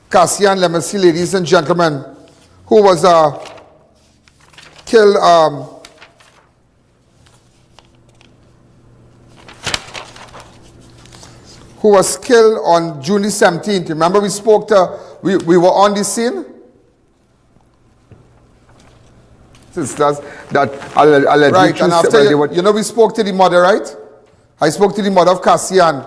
Cassian Lemessy, ladies and gentlemen, who was killed on June 17th. Remember we spoke to, we were on the scene? sisters that allegedly right, and after you know we spoke to the mother, right? I spoke to the mother of Cassian.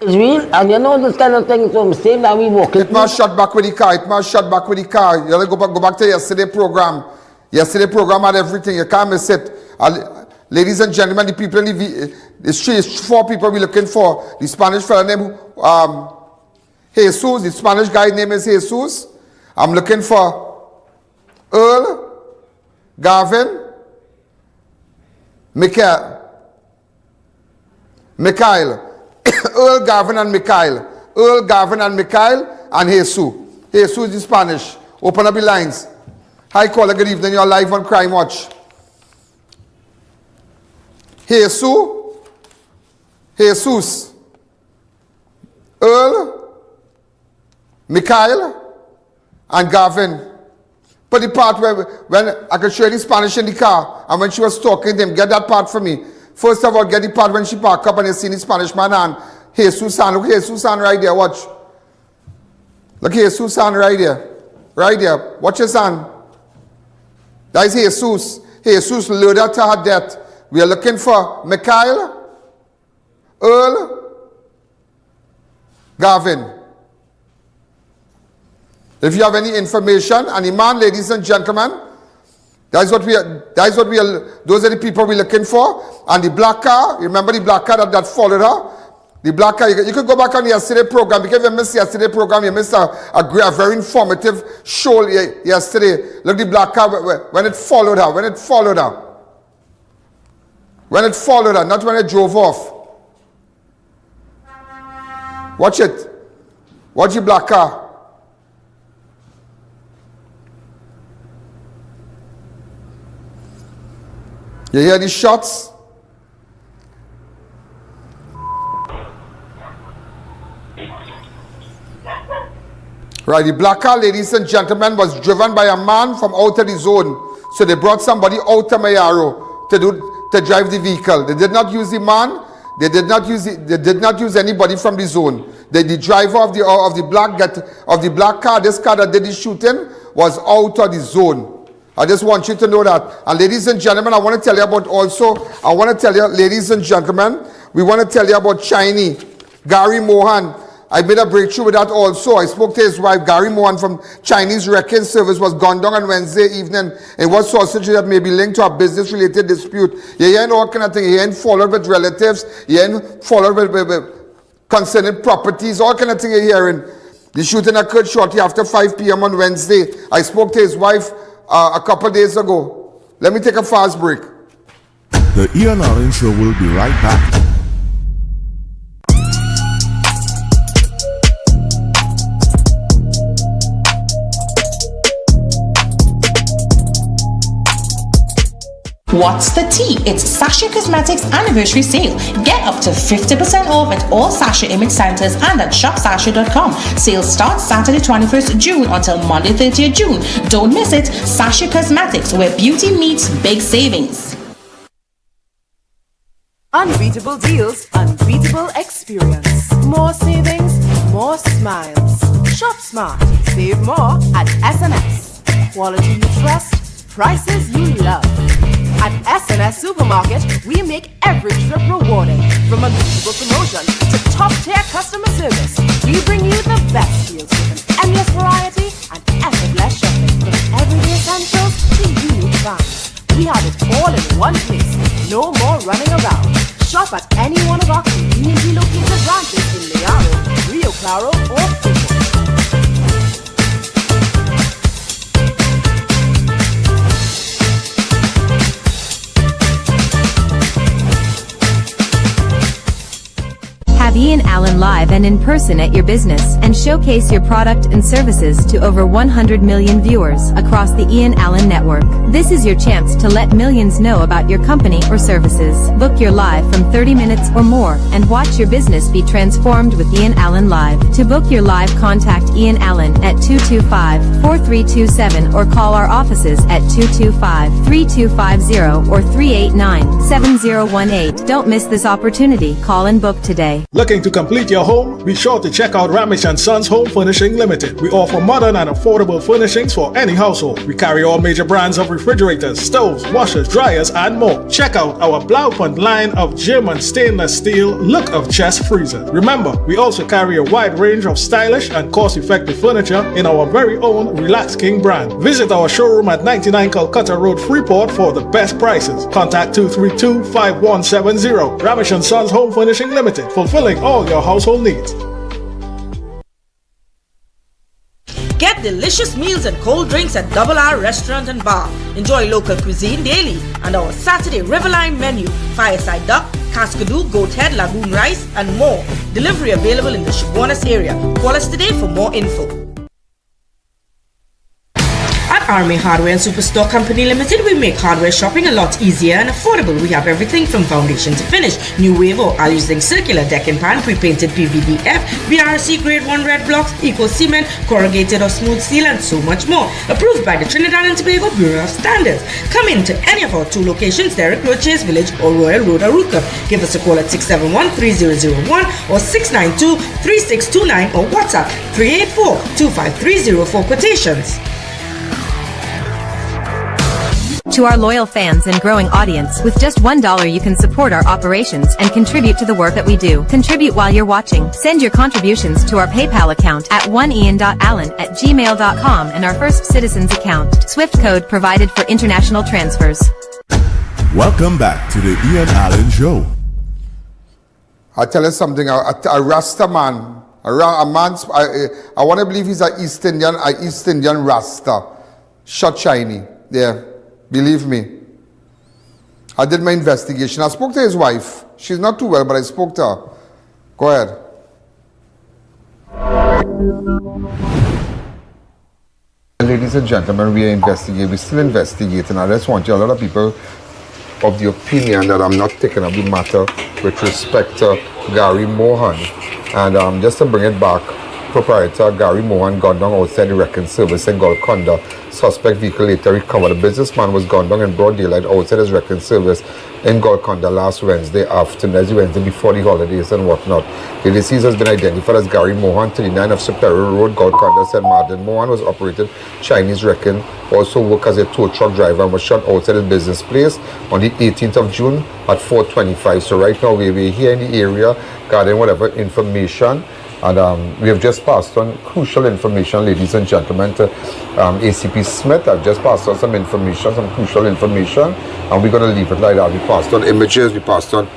It's real, and you know this kind of thing, so mistake that we walk it. It must shut back with the car. It must shut back with the car. You gotta go back to yesterday program. Yesterday program had everything. You can't miss it. Ladies and gentlemen, the people in the street, it's 4 people we're looking for. The Spanish fella named Jesus. The Spanish guy name is Jesus. I'm looking for Earl, Gavin, Mikhail. Earl, Gavin, and Mikhail. Earl, Gavin, and Mikhail, and Jesus. Jesus is the Spanish. Open up the lines. Hi, caller. Good evening. You're live on Crime Watch. Jesus, Earl, Mikhail, and Gavin. But the part where when I could show you the Spanish in the car, and when she was talking to him, get that part for me. First of all, get the part when she parked up and you see the Spanish man and Jesus son. Look, Jesus son right there. Watch. Look, Jesus son right there. Right there. Watch his son. That is Jesus. Jesus lured to her death. We are looking for Mikhail, Earl, Gavin. If you have any information, and the man, ladies and gentlemen, those are the people we're looking for. And the black car, remember the black car that followed her? The black car, you could go back on yesterday program, because if you missed yesterday program, you missed a very informative show yesterday. Look, the black car, when it followed her, when it followed her, not when it drove off. Watch it. Watch the black car. You hear the shots? Right, the black car, ladies and gentlemen, was driven by a man from out of the zone. So they brought somebody out of Mayaro to drive the vehicle. They did not use the man. They did not use anybody from the zone. The driver of the black car, this car that did the shooting, was out of the zone. I just want you to know that. And ladies and gentlemen, I want to tell you about ladies and gentlemen, we want to tell you about Chinese, Gary Mohan. I made a breakthrough with that also. I spoke to his wife, Gary Mohan from Chinese Wrecking Service, was gunned down on Wednesday evening. It was sausage that may be linked to a business-related dispute. You hear all kind of things. You ain't followed with relatives. You ain't followed with concerning properties. All kind of things you're hearing. The shooting occurred shortly after 5 p.m. on Wednesday. I spoke to his wife a couple days ago. Let me take a fast break. The I.A.N Show will be right back. What's the tea? It's Sasha Cosmetics anniversary sale. Get up to 50% off at all Sasha image centers and at shopsasha.com. Sale starts Saturday 21st June until Monday 30th June. Don't miss it. Sasha Cosmetics, where beauty meets big savings. Unbeatable deals, unbeatable experience. More savings, more smiles. Shop smart, save more at SNS. Quality you trust, prices you love. At SNS Supermarket, we make every trip rewarding. From unbeatable promotion to top-tier customer service, we bring you the best deals with an endless variety and effortless shopping. From everyday essentials to unique finds, we have it all in one place. No more running around. Shop at any one of our conveniently located branches in Mayaro, Rio Claro, or Pico. Have I.A.N live and in person at your business and showcase your product and services to over 100 million viewers across the I.A.N network. This is your chance to let millions know about your company or services. Book your live from 30 minutes or more and watch your business be transformed with I.A.N Live. To book your live, contact I.A.N at 225-4327 or call our offices at 225-3250 or 389-7018. Don't miss this opportunity. Call and book today. Look, Looking to complete your home? Be sure to check out Ramesh & Sons Home Furnishing Limited. We offer modern and affordable furnishings for any household. We carry all major brands of refrigerators, stoves, washers, dryers, and more. Check out our Blaupont line of German stainless steel look of chest freezers. Remember, we also carry a wide range of stylish and cost-effective furniture in our very own Relax King brand. Visit our showroom at 99 Calcutta Road, Freeport for the best prices. Contact 232-5170. Ramesh & Sons Home Furnishing Limited, fulfilling all your household needs. Get delicious meals and cold drinks at Double R Restaurant and Bar. Enjoy local cuisine daily and our Saturday Riverline menu, fireside duck, cascadoo, goat head, lagoon rice, and more. Delivery available in the Chaguanas area. Call us today for more info. At Army Hardware and Superstore Company Limited, we make hardware shopping a lot easier and affordable. We have everything from foundation to finish, new wave or using circular deck and pan, pre-painted PVDF, BRC grade 1 red blocks, eco cement, corrugated or smooth steel, and so much more. Approved by the Trinidad and Tobago Bureau of Standards. Come in to any of our 2 locations, Derrick Road, Chase Village, or Royal Road, Aruca. Give us a call at 671-3001 or 692-3629 or WhatsApp 384-2530 for quotations. To our loyal fans and growing audience, with just $1 you can support our operations and contribute to the work that we do. Contribute while you're watching. Send your contributions to our PayPal account at oneian.allen@gmail.com and our First Citizens account. Swift code provided for international transfers. Welcome back to the I.A.N Show. I'll tell you something, a Rasta man, I want to believe he's an East Indian Rasta. Shot shiny, yeah. Believe me. I did my investigation. I spoke to his wife. She's not too well, but I spoke to her. Go ahead. Ladies and gentlemen, we're still investigating. I just want you, a lot of people of the opinion that I'm not taking up the matter with respect to Gary Mohan. And just to bring it back, proprietor Gary Mohan gunned down outside the wrecking service in Golconda. Suspect vehicle later recovered. The businessman was gunned down in broad daylight outside his wrecking service in Golconda last Wednesday afternoon, as Wednesday before the holidays and whatnot. The deceased has been identified as Gary Mohan, 39 of Superior Road, Golconda, St. Martin. Mohan was operated Chinese wrecking, also worked as a tow truck driver, and was shot outside his business place on the 18th of June at 4:25. So right now we're here in the area gathering whatever information. And we have just passed on crucial information, ladies and gentlemen, to ACP Smith. I've just passed on some information, some crucial information, and we're going to leave it like that. We passed on images, we passed on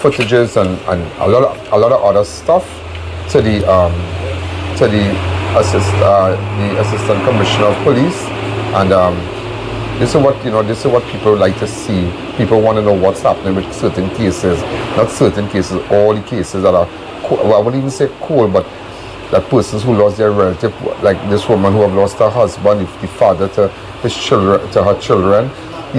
footages, and a lot of other stuff to the assistant commissioner of police. And this is what people like to see. People want to know what's happening with certain cases, not certain cases, all the cases that are. Well, I wouldn't even say cool, but that persons who lost their relative, like this woman who have lost her husband, the father to her children, he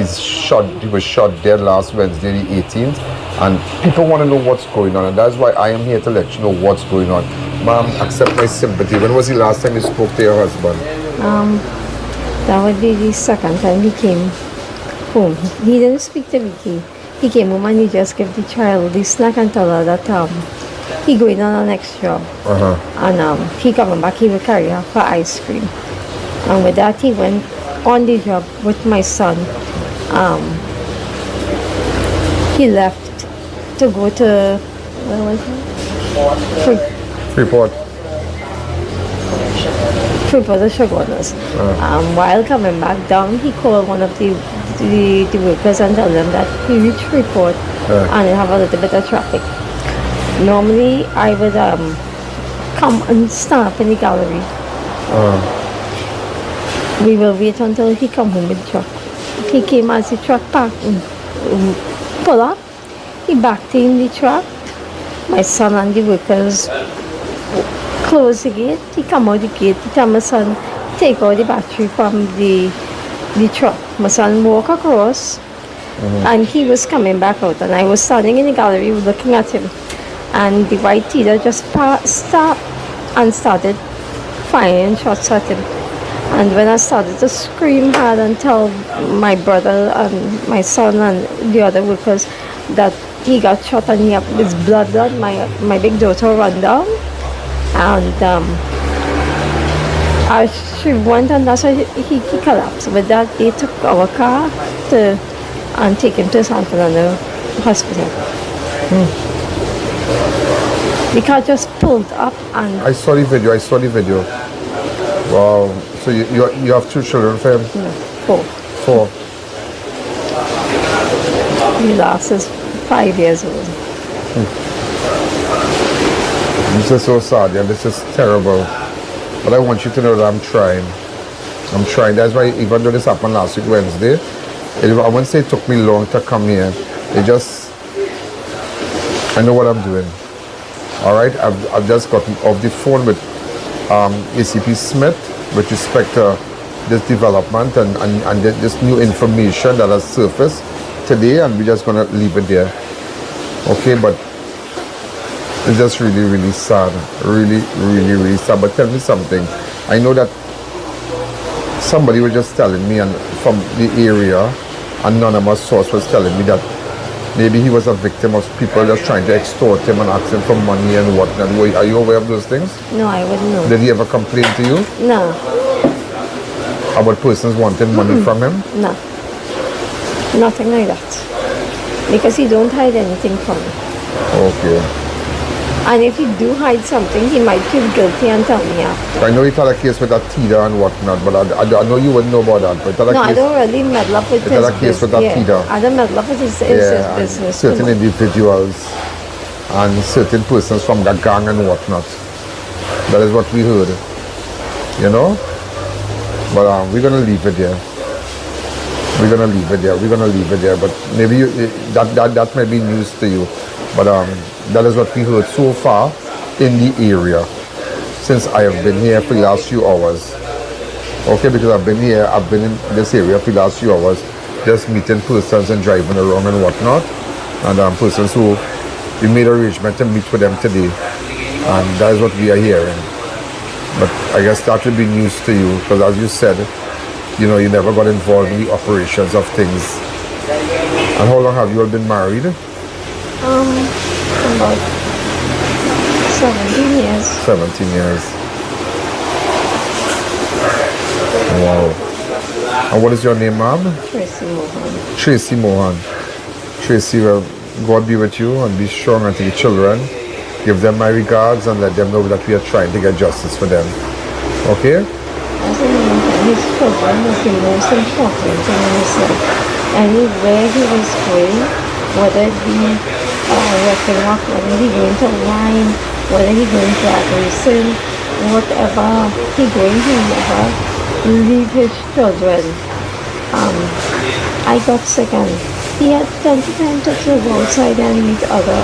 was shot dead last Wednesday, the 18th, and people want to know what's going on, and that's why I am here to let you know what's going on. Ma'am, accept my sympathy. When was the last time you spoke to your husband? That would be the second time he came home. He didn't speak to Vicky. He came home and he just gave the child the snack and told her that he going on an next job. And he coming back, he will carry her for ice cream. And with that, he went on the job with my son. He left to go to, where was it? Freeport. Freeport, the Chaguanas. While coming back down, he called one of the workers and told them that he reached Freeport and have a little bit of traffic. Normally, I would come and stand up in the gallery. We will wait until he come home with the truck. He came as the truck parked and pull up. He backed in the truck. My son and the workers closed the gate. He come out the gate. He tell my son, take out the battery from the truck. My son walk across and he was coming back out, and I was standing in the gallery looking at him. And the white teeter just stopped and started firing shots at him. And when I started to scream hard and tell my brother and my son and the other workers that he got shot and he had this blood. My big daughter ran down, and she went, and that's why he collapsed. With that, they took our car and take him to San Fernando Hospital. The car just pulled up and... I saw the video. Wow. So you have 2 children for him? No, 4. 4. The last is 5 years old. This is so sad, and this is terrible. But I want you to know that I'm trying. That's why even though this happened last week, Wednesday, I wouldn't say it took me long to come here. I know what I'm doing. All right, I've just gotten off the phone with ACP Smith with respect to this development and this new information that has surfaced today, and we're just gonna leave it there. Okay, but it's just really, really sad. Really, really, really sad. But tell me something. I know that somebody was just telling me, and from the area, anonymous source was telling me that maybe he was a victim of people just trying to extort him and ask him for money and whatnot. Are you aware of those things? No, I wouldn't know. Did he ever complain to you? No. About persons wanting money from him? No. Nothing like that. Because he don't hide anything from me. Okay. And if he do hide something, he might feel guilty and tell me after. I know he had a case with that Tida and whatnot, but I know you wouldn't know about that. But I don't really meddle up with his business. He had a case with that Tida. I don't meddle up with his business. Certain individuals and certain persons from the gang and whatnot. That is what we heard. You know? But we're going to leave it there. But maybe that may be news to you. But that is what we heard so far in the area since I have been here for the last few hours. Okay, because I've been in this area for the last few hours, just meeting persons and driving around and whatnot. And persons who we made arrangement to meet with them today. And that is what we are hearing. But I guess that would be news to you, because as you said, you know, you never got involved in the operations of things. And how long have you all been married? About 17 years. 17 years. Wow. And what is your name, ma'am? Tracy Mohan. Tracy Mohan. Tracy, well, God be with you and be strong unto your children. Give them my regards and let them know that we are trying to get justice for them. Okay? His children was the most important thing in his life. Anywhere he was going, whether it be working up, whether he going to wine, whether he going to racing, whatever he going, he never leave his children. I got sick and he had plenty time to go outside and meet other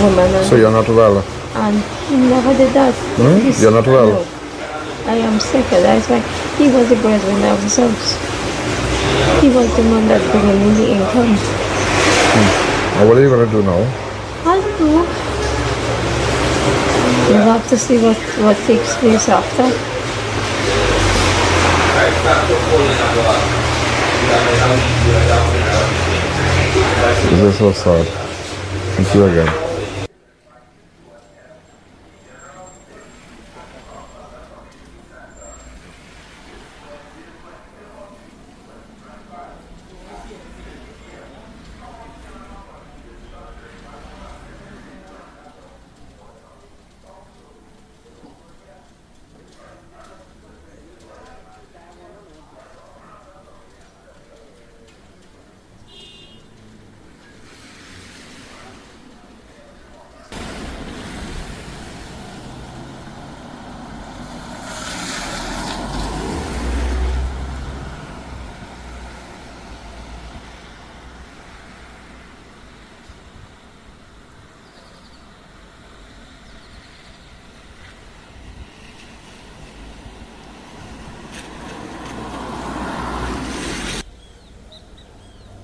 women. So you're not well? And he never did that. You're not well? No. I am sick, that's why he was the breadwinner of the house. He was the one that bringing in the income. And what are you going to do now? I don't know. We'll have to see what takes place after. This is so sad. Thank you again.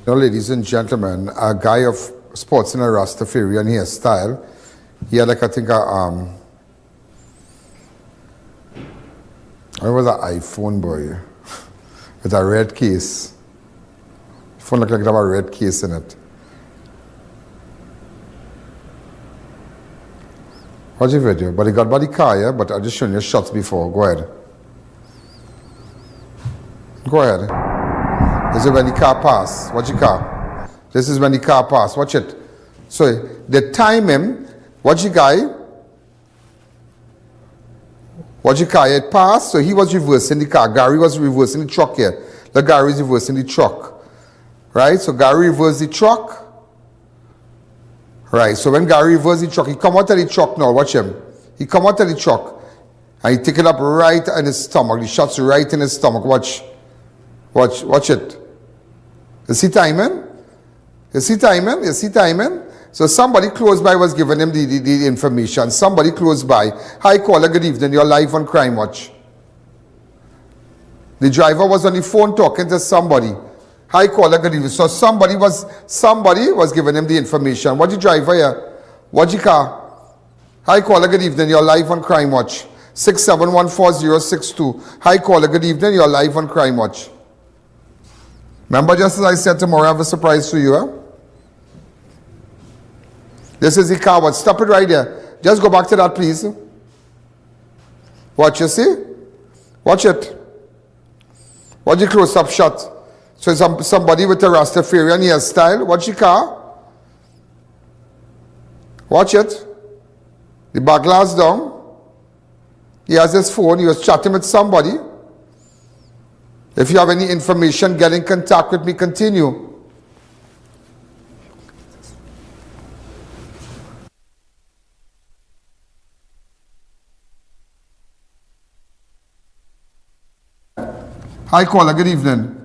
Now, ladies and gentlemen, a guy of sports in a Rastafarian hairstyle. He had like, I think, it was an iPhone, boy, with a red case. The phone looked like it had a red case in it. Watch the video. But he got by the car, yeah? But I just shown you shots before. Go ahead. Go ahead. This is when the car passed. Watch the car. This is when the car passed. Watch it. So they time him. Watch the guy. Watch the car. It passed. So he was reversing the car. Gary was reversing the truck here. The Gary is reversing the truck. Right? So Gary reversed the truck. Right. So when Gary reversed the truck, he come out of the truck now. Watch him. He come out of the truck. And he take it up right in his stomach. The shot's right in his stomach. Watch. Watch it. You see timing? You see timing? You see timing? So somebody close by was giving him the information. Somebody close by. Hi caller, good evening. You're live on Crime Watch. The driver was on the phone talking to somebody. Hi caller, good evening. So somebody was giving him the information. What the driver here? What the car? Hi caller, good evening. You're live on Crime Watch. 6714062. Hi caller, good evening. You're live on Crime Watch. Remember, just as I said tomorrow, I have a surprise for you. Huh? This is the car. Watch. Stop it right there. Just go back to that, please. Watch, you see? Watch it. Watch the close-up shot. So somebody with a Rastafarian hairstyle. Watch the car. Watch it. The back glass down. He has his phone. He was chatting with somebody. If you have any information, get in contact with me. Continue. Hi caller, good evening.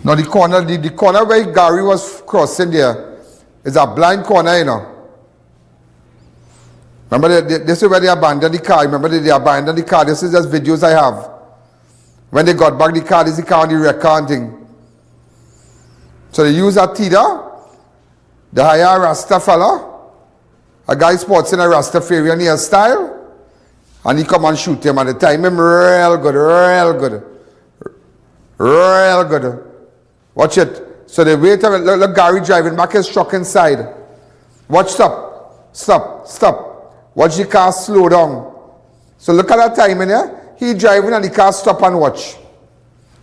Now the corner where Gary was crossing there is a blind corner, you know. Remember, this is where they abandoned the car. Remember, they abandoned the car. This is just videos I have. When they got back the car, this is the car on the record thing. So they use a Tida. They hire a Rasta fella. A guy sports in a Rastafarian hairstyle. And he come and shoot him. And the time him real good, real good. Real good. Watch it. So they wait and look Gary driving back his truck inside. Watch, stop. Stop. Stop. Watch the car slow down. So look at that timing here. He driving and the car stop and watch.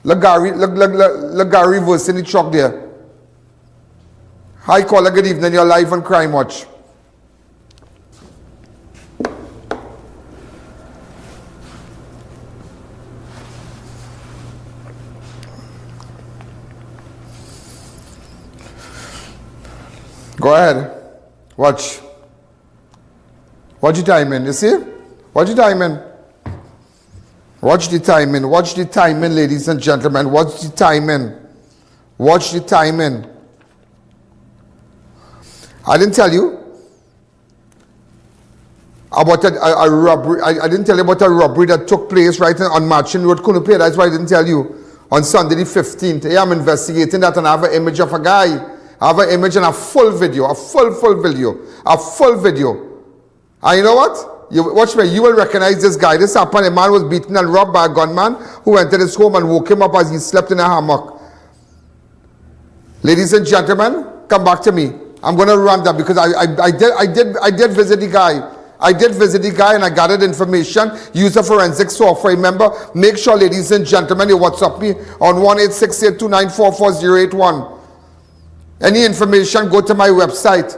Look Gary reversing the truck there. Hi caller, good evening. You're live on Crime Watch. Go ahead. Watch. Watch the timing. You see? Watch the timing. Watch the timing. Watch the timing, ladies and gentlemen. Watch the timing. Watch the timing. I didn't tell you about a robbery. I didn't tell you about a robbery that took place right on Marching Road, Kunupe. That's why I didn't tell you. On Sunday the 15th. Yeah, I'm investigating that and I have an image of a guy. I have an image and a full video. A full video. A full video. And you know what? Watch me. You will recognize this guy. This happened. A man was beaten and robbed by a gunman who entered his home and woke him up as he slept in a hammock. Ladies and gentlemen, come back to me. I'm going to run that because I did visit the guy. I did visit the guy and I gathered information. Use a forensic software. Remember, make sure, ladies and gentlemen, you WhatsApp me on 1-868-294-4081. Any information, go to my website.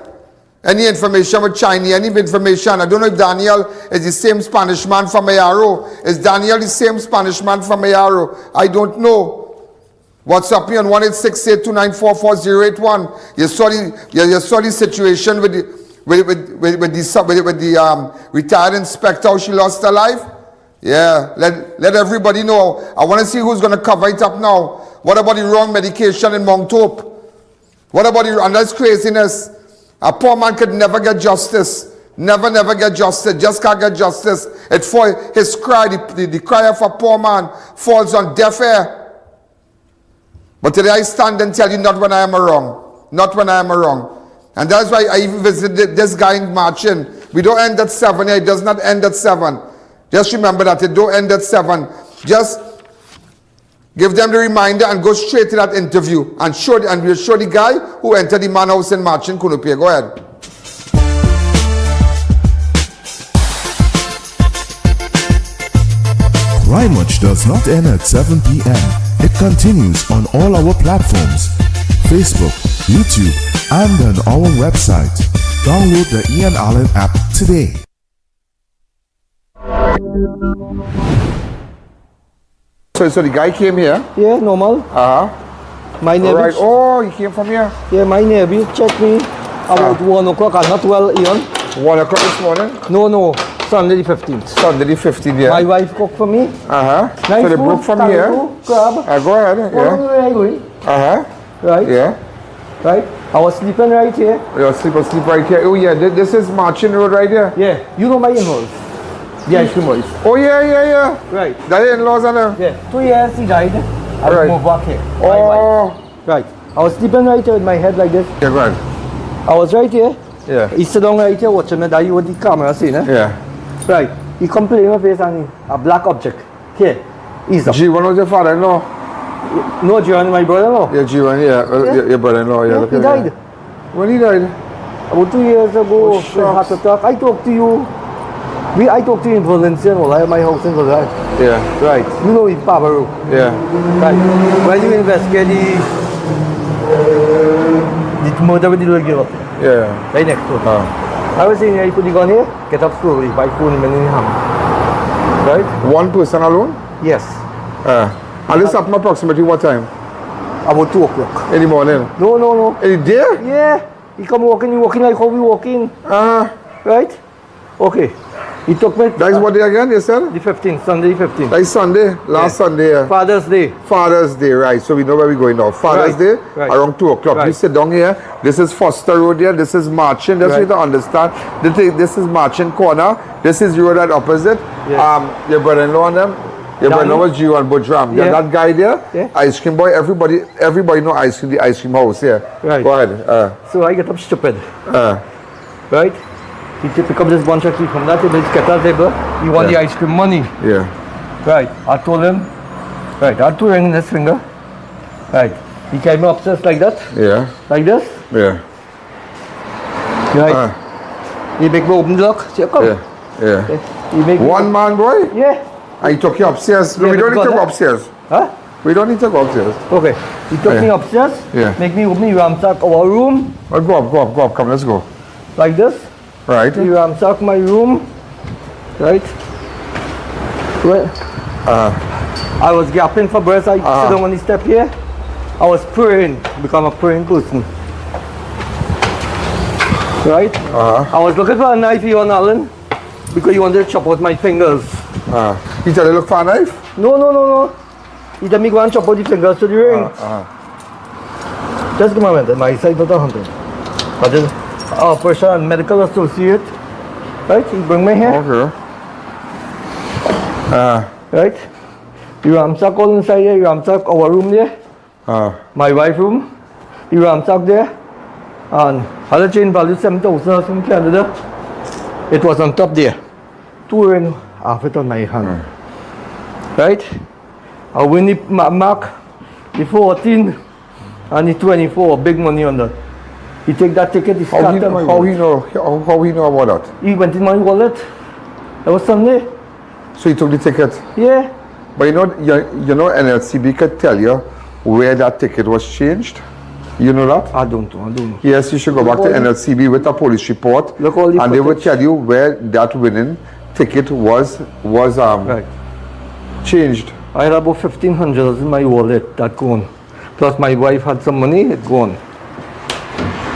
Any information with Chinese, any information. I don't know if Daniel is the same Spanish man from Ayaro. Is Daniel the same Spanish man from Ayaro? I don't know. WhatsApp me on 1-868-294-4081. You saw the situation with the retired inspector, how she lost her life. Yeah, let everybody know. I want to see who's going to cover it up now. What about the wrong medication in Mount Hope? What about the, and that's craziness. A poor man could never get justice. Never get justice. Just can't get justice. It's for his cry, the cry of a poor man falls on deaf ear. But today I stand and tell you not when I am wrong. Not when I am wrong. And that's why I even visited this guy in Marching. We don't end at 7. It does not end at 7. Just remember that. It don't end at 7. Just Give them the reminder and go straight to that interview and we'll show the guy who entered the man house in March in Kunupia. Go ahead. Crime Watch does not end at 7 p.m. It continues on all our platforms, Facebook, YouTube, and on our website. Download the I.A.N app today. So the guy came here? Yeah, normal. My neighbor. Right. Oh, he came from here? Yeah, my neighbor checked me about 1 o'clock. I'm not well, Ian. 1 o'clock this morning? No. Sunday the 15th. Sunday the 15th, yeah. My wife cooked for me. Nice so they broke from here? Grab. Go ahead, yeah. Right. Yeah. Right. I was sleeping right here. You sleep right here. Oh yeah, this is Marching Road right here? Yeah. You know my in-laws. The ice cream boys. Oh yeah. Right. That in-laws are there? Yeah. 2 years he died. I moved back here. Oh. Right. I was sleeping right here with my head like this. Yeah, go ahead. I was right here. Yeah. He sit down right here watching me die with the camera scene. Yeah. Right. He come play in my face and a black object. Here. Ease up. G1 was your father-in-law? No, G1 my brother-in-law. Yeah, G1, your brother-in-law. Yeah, he died. When he died? About 2 years ago. Heart attack. I talked to you. I talked to you in Valencia. I have my house in Valencia. Yeah. Right. You know in Pabaro. Yeah. Right. When you investigate the murder with the little girl. Yeah. Right next door. I was saying, you put the gun here, get up slowly by pulling him in the hand. Right? One person alone? Yes. And this happened approximately what time? About 2 o'clock. In the morning? No. In the day? Yeah. He come walking like how we walking. Right? Okay. He took me. That is what day again, you said? The 15th, Sunday the 15th. That is Sunday? Last Sunday, yeah. Father's Day. Father's Day, right. So we know where we're going now. Father's Day, around 2 o'clock. Right. You sit down here. This is Foster Road here. This is Marching. Just need to understand. This is Marching Corner. This is road at opposite. Yeah. Your brother-in-law and them. Your brother-in-law was G and Butram. Yeah. That guy there, ice cream boy. Everybody know ice cream. The ice cream house here. Right. Go ahead. So I get up stupid. Right. He pick up this bunch of keys from that table, his kettle table. He want the ice cream money. Yeah. Right. I told him. Right. I had 2 rings in his finger. Right. He came upstairs like that. Yeah. Like this. Yeah. Right. He make me open the lock. Say, come. Yeah. He make one man boy? Yeah. And he took you upstairs. No, we don't need to go upstairs. Huh? We don't need to go upstairs. Okay. He took me upstairs. Yeah. Make me open the ramsack our room. Oh, go up. Come, let's go. Like this. Right. He ramsack my room. Right. Well, I was gapping for breath. I sit down on the step here. I was praying, become a praying person. Right? I was looking for a knife here on Alan because he wanted to chop out my fingers. He said, look for a knife? No. He told me go and chop out the fingers to the rings. Just give me a minute, my side not a hunting. But then, person and medical associate. Right? He bring me here. Okay. Right? You ramsack all inside here, you ramsack our room there. My wife's room. You ramsack there. And other chain value 7,000 from Canada. It was on top there. 2 rings half it on my hand. Right? I win the mark, the 14 and the 24, big money on that. He take that ticket, he scattered my wallet. How he know about that? He went in my wallet. That was Sunday. So he took the ticket? Yeah. But you know NLCB could tell you where that ticket was changed? You know that? I don't know. Yes, you should go back to NLCB with a police report. And they will tell you where that winning ticket was changed. I had about 1,500 in my wallet that gone. Plus my wife had some money, it gone.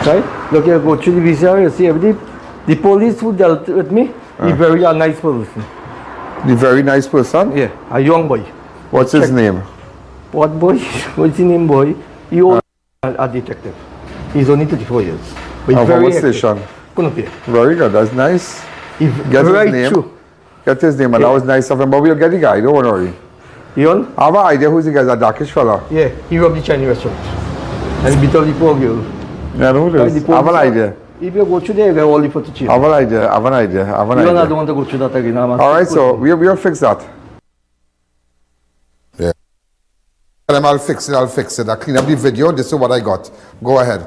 Right? Look here, go to the VCR, you see everything. The police who dealt with me, he very nice person. The very nice person? Yeah, a young boy. What's his name? What boy? What's his name, boy? He was a detective. He's only 34 years. But he's very what station? Very good, that's nice. Get his name. Get his name, and that was nice of him. But we'll get the guy, don't worry. Ian? I have an idea who's the guy, that darkish fella. Yeah, he robbed the Chinese restaurant. And he beat up the poor girl. Yeah, I know this. I have an idea. If you go through there, you get all the footage. I have an idea. I don't want to go through that again. Alright, so we'll fix that. I'll fix it. I'll clean up the video. This is what I got. Go ahead.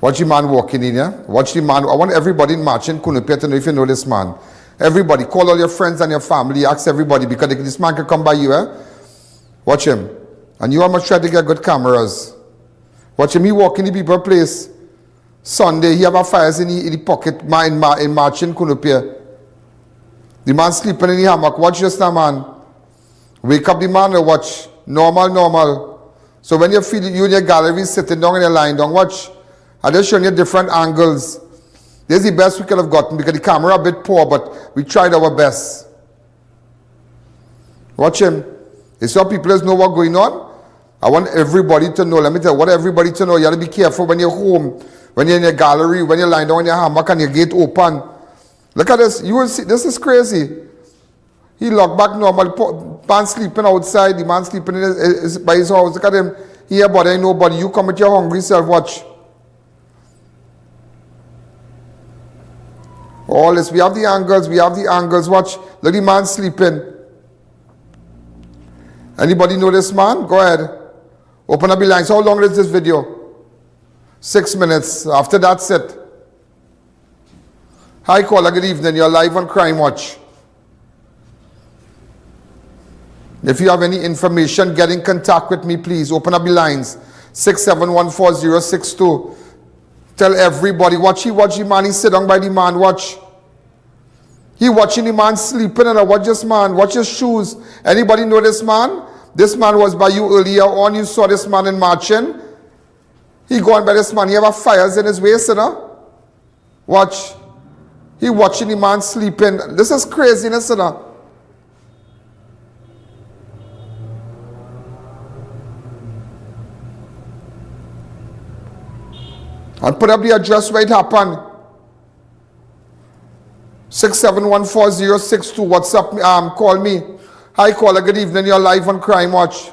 Watch the man walking in here. Watch the man. I want everybody in Marchin Kunupia to know if you know this man. Everybody, call all your friends and your family. Ask everybody because this man can come by you. Watch him. And you must try to get good cameras. Watch him. He walk in the people place. Sunday, he have a fires in the pocket in Marchin Kunupia. The man sleeping in the hammock. Watch this now, man. Wake up the man and watch. Normal. So when you feel you in your gallery sitting down in your line down, watch. I just showing you different angles. This is the best we could have gotten because the camera a bit poor, but we tried our best. Watch him. You see how people know what's going on? I want everybody to know. Let me tell you, I want everybody to know. You have to be careful when you're home, when you're in your gallery, when you're lying down in your hammock and your gate open. Look at this. You will see. This is crazy. He locked back normal. Man sleeping outside. The man sleeping by his house. Look at him. He ain't bothering nobody. You come with your hungry self. Watch. All this. We have the angles. Watch. Look, the man sleeping. Anybody know this man? Go ahead. Open up the lines. How long is this video? 6 minutes. After that's it. Hi, caller. Good evening. You're live on Crime Watch. If you have any information, get in contact with me, please. Open up the lines. 6714062. Tell everybody. Watch the man. He sit down by the man. Watch. He watching the man sleeping and I watch this man. Watch his shoes. Anybody know this man? This man was by you earlier on. You saw this man in Marchin. He going by this man. He have a fires in his waist, you know? Watch. He watching the man sleeping. This is craziness, you know? And put up the address where it happened. 6714062. WhatsApp, call me. Hi, caller. Good evening. You're live on Crime Watch.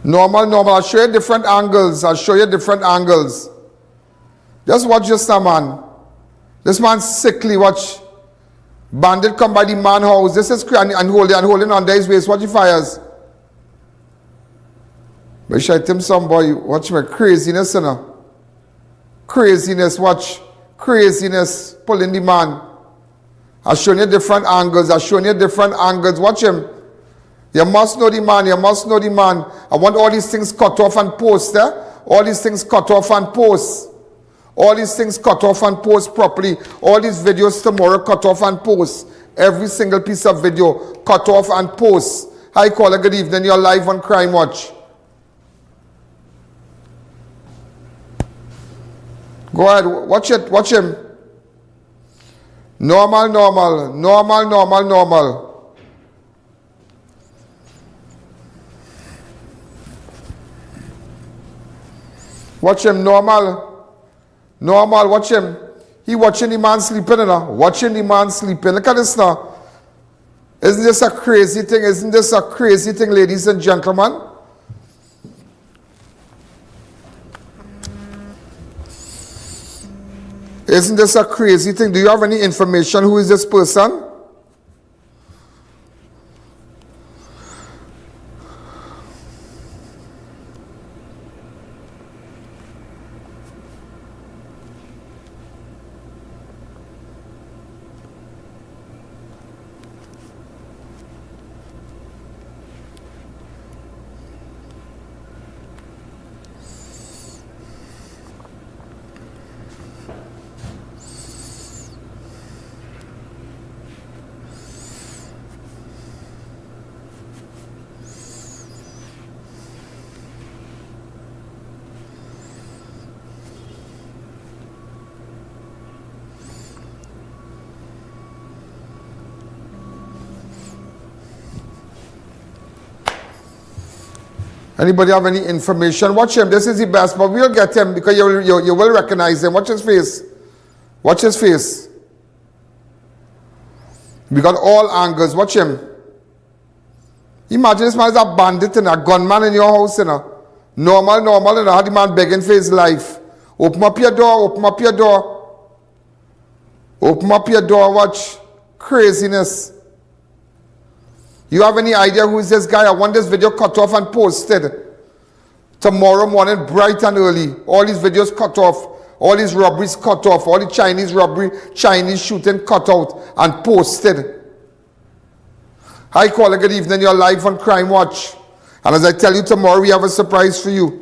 Normal. I'll show you different angles. Just watch this now, man. This man's sickly. Watch. Bandit come by the man house. This is crazy. And holding under his waist. Watch the fires. Wish I tell some boy, watch me, craziness, you know. Craziness, watch. Craziness, pulling the man. I'm showing you different angles. Watch him. You must know the man. I want all these things cut off and post, All these things cut off and post. Properly. All these videos tomorrow, cut off and post. Every single piece of video, cut off and post. Hi, caller, good evening. You're live on Crime Watch. Go ahead, watch him. Normal. Watch him, normal, watch him. He watching the man sleeping, you know? Look at this now. Isn't this a crazy thing, ladies and gentlemen? Isn't this a crazy thing? Do you have any information? Who is this person? Anybody have any information? Watch him. This is the best, but we'll get him because you will recognize him. Watch his face. We got all angles. Watch him. Imagine this man is a bandit and a gunman in your house, you know. Normal, and how the man begging for his life. Open up your door. Watch. Craziness. You have any idea who is this guy? I want this video cut off and posted tomorrow morning, bright and early. All these videos cut off. All these robberies cut off. All the Chinese robbery, Chinese shooting cut out and posted. Hi, caller. Good evening. You're live on Crime Watch. And as I tell you, tomorrow we have a surprise for you.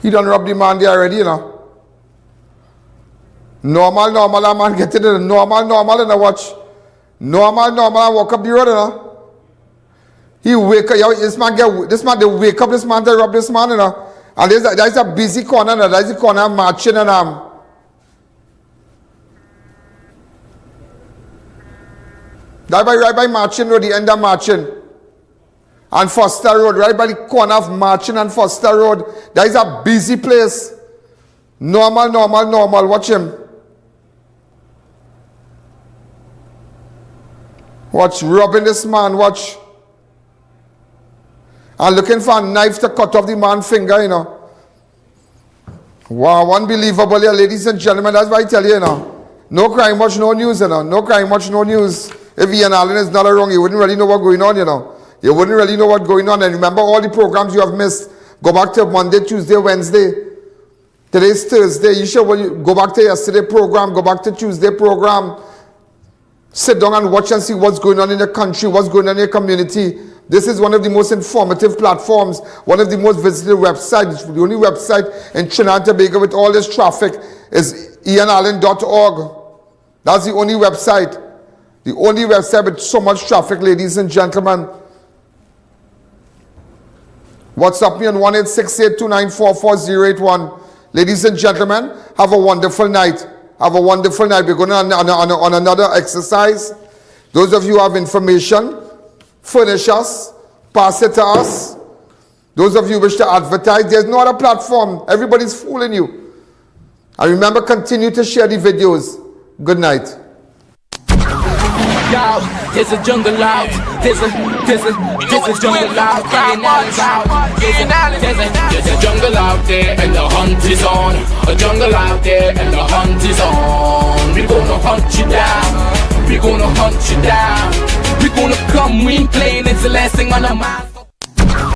He done rob the man there already, you know. Normal, a man get it in. Normal, and I watch. Normal, I walk up the road, you know. He wake up, this man they wake up this man to rob this man, you know. And there's a busy corner, you know. There's a corner marching and right by Marching Road, the end of Marching. And Foster Road, right by the corner of Marching and Foster Road. There is a busy place. Normal. Watch him. Watch, robbing this man, watch. And looking for a knife to cut off the man's finger, you know. Wow, unbelievable here, ladies and gentlemen. That's why I tell you, you know. No Crime Watch, no news, you know. No Crime Watch, no news. If Ian Allen is not wrong, you wouldn't really know what's going on, you know. You wouldn't really know what's going on. And remember all the programs you have missed. Go back to Monday, Tuesday, Wednesday. Today's Thursday. You should go back to yesterday program. Go back to Tuesday program. Sit down and watch and see what's going on in the country, what's going on in your community. This is one of the most informative platforms, one of the most visited websites. The only website in Trinidad and Tobago with all this traffic is ianalleyne.org. That's the only website. The only website with so much traffic, ladies and gentlemen. WhatsApp me on 1-868-294-4081. Ladies and gentlemen, have a wonderful night. Have a wonderful night. We're going on another exercise. Those of you who have information, furnish us, pass it to us. Those of you who wish to advertise, there's no other platform. Everybody's fooling you. And remember, continue to share the videos. Good night. Yo, there's a jungle out. There's a jungle out. There's a jungle out there and the hunt is on. A jungle out there and the hunt is on. We're gonna hunt you down. We're gonna hunt you down. We're gonna come, we ain't playing, it's the last thing on our mind.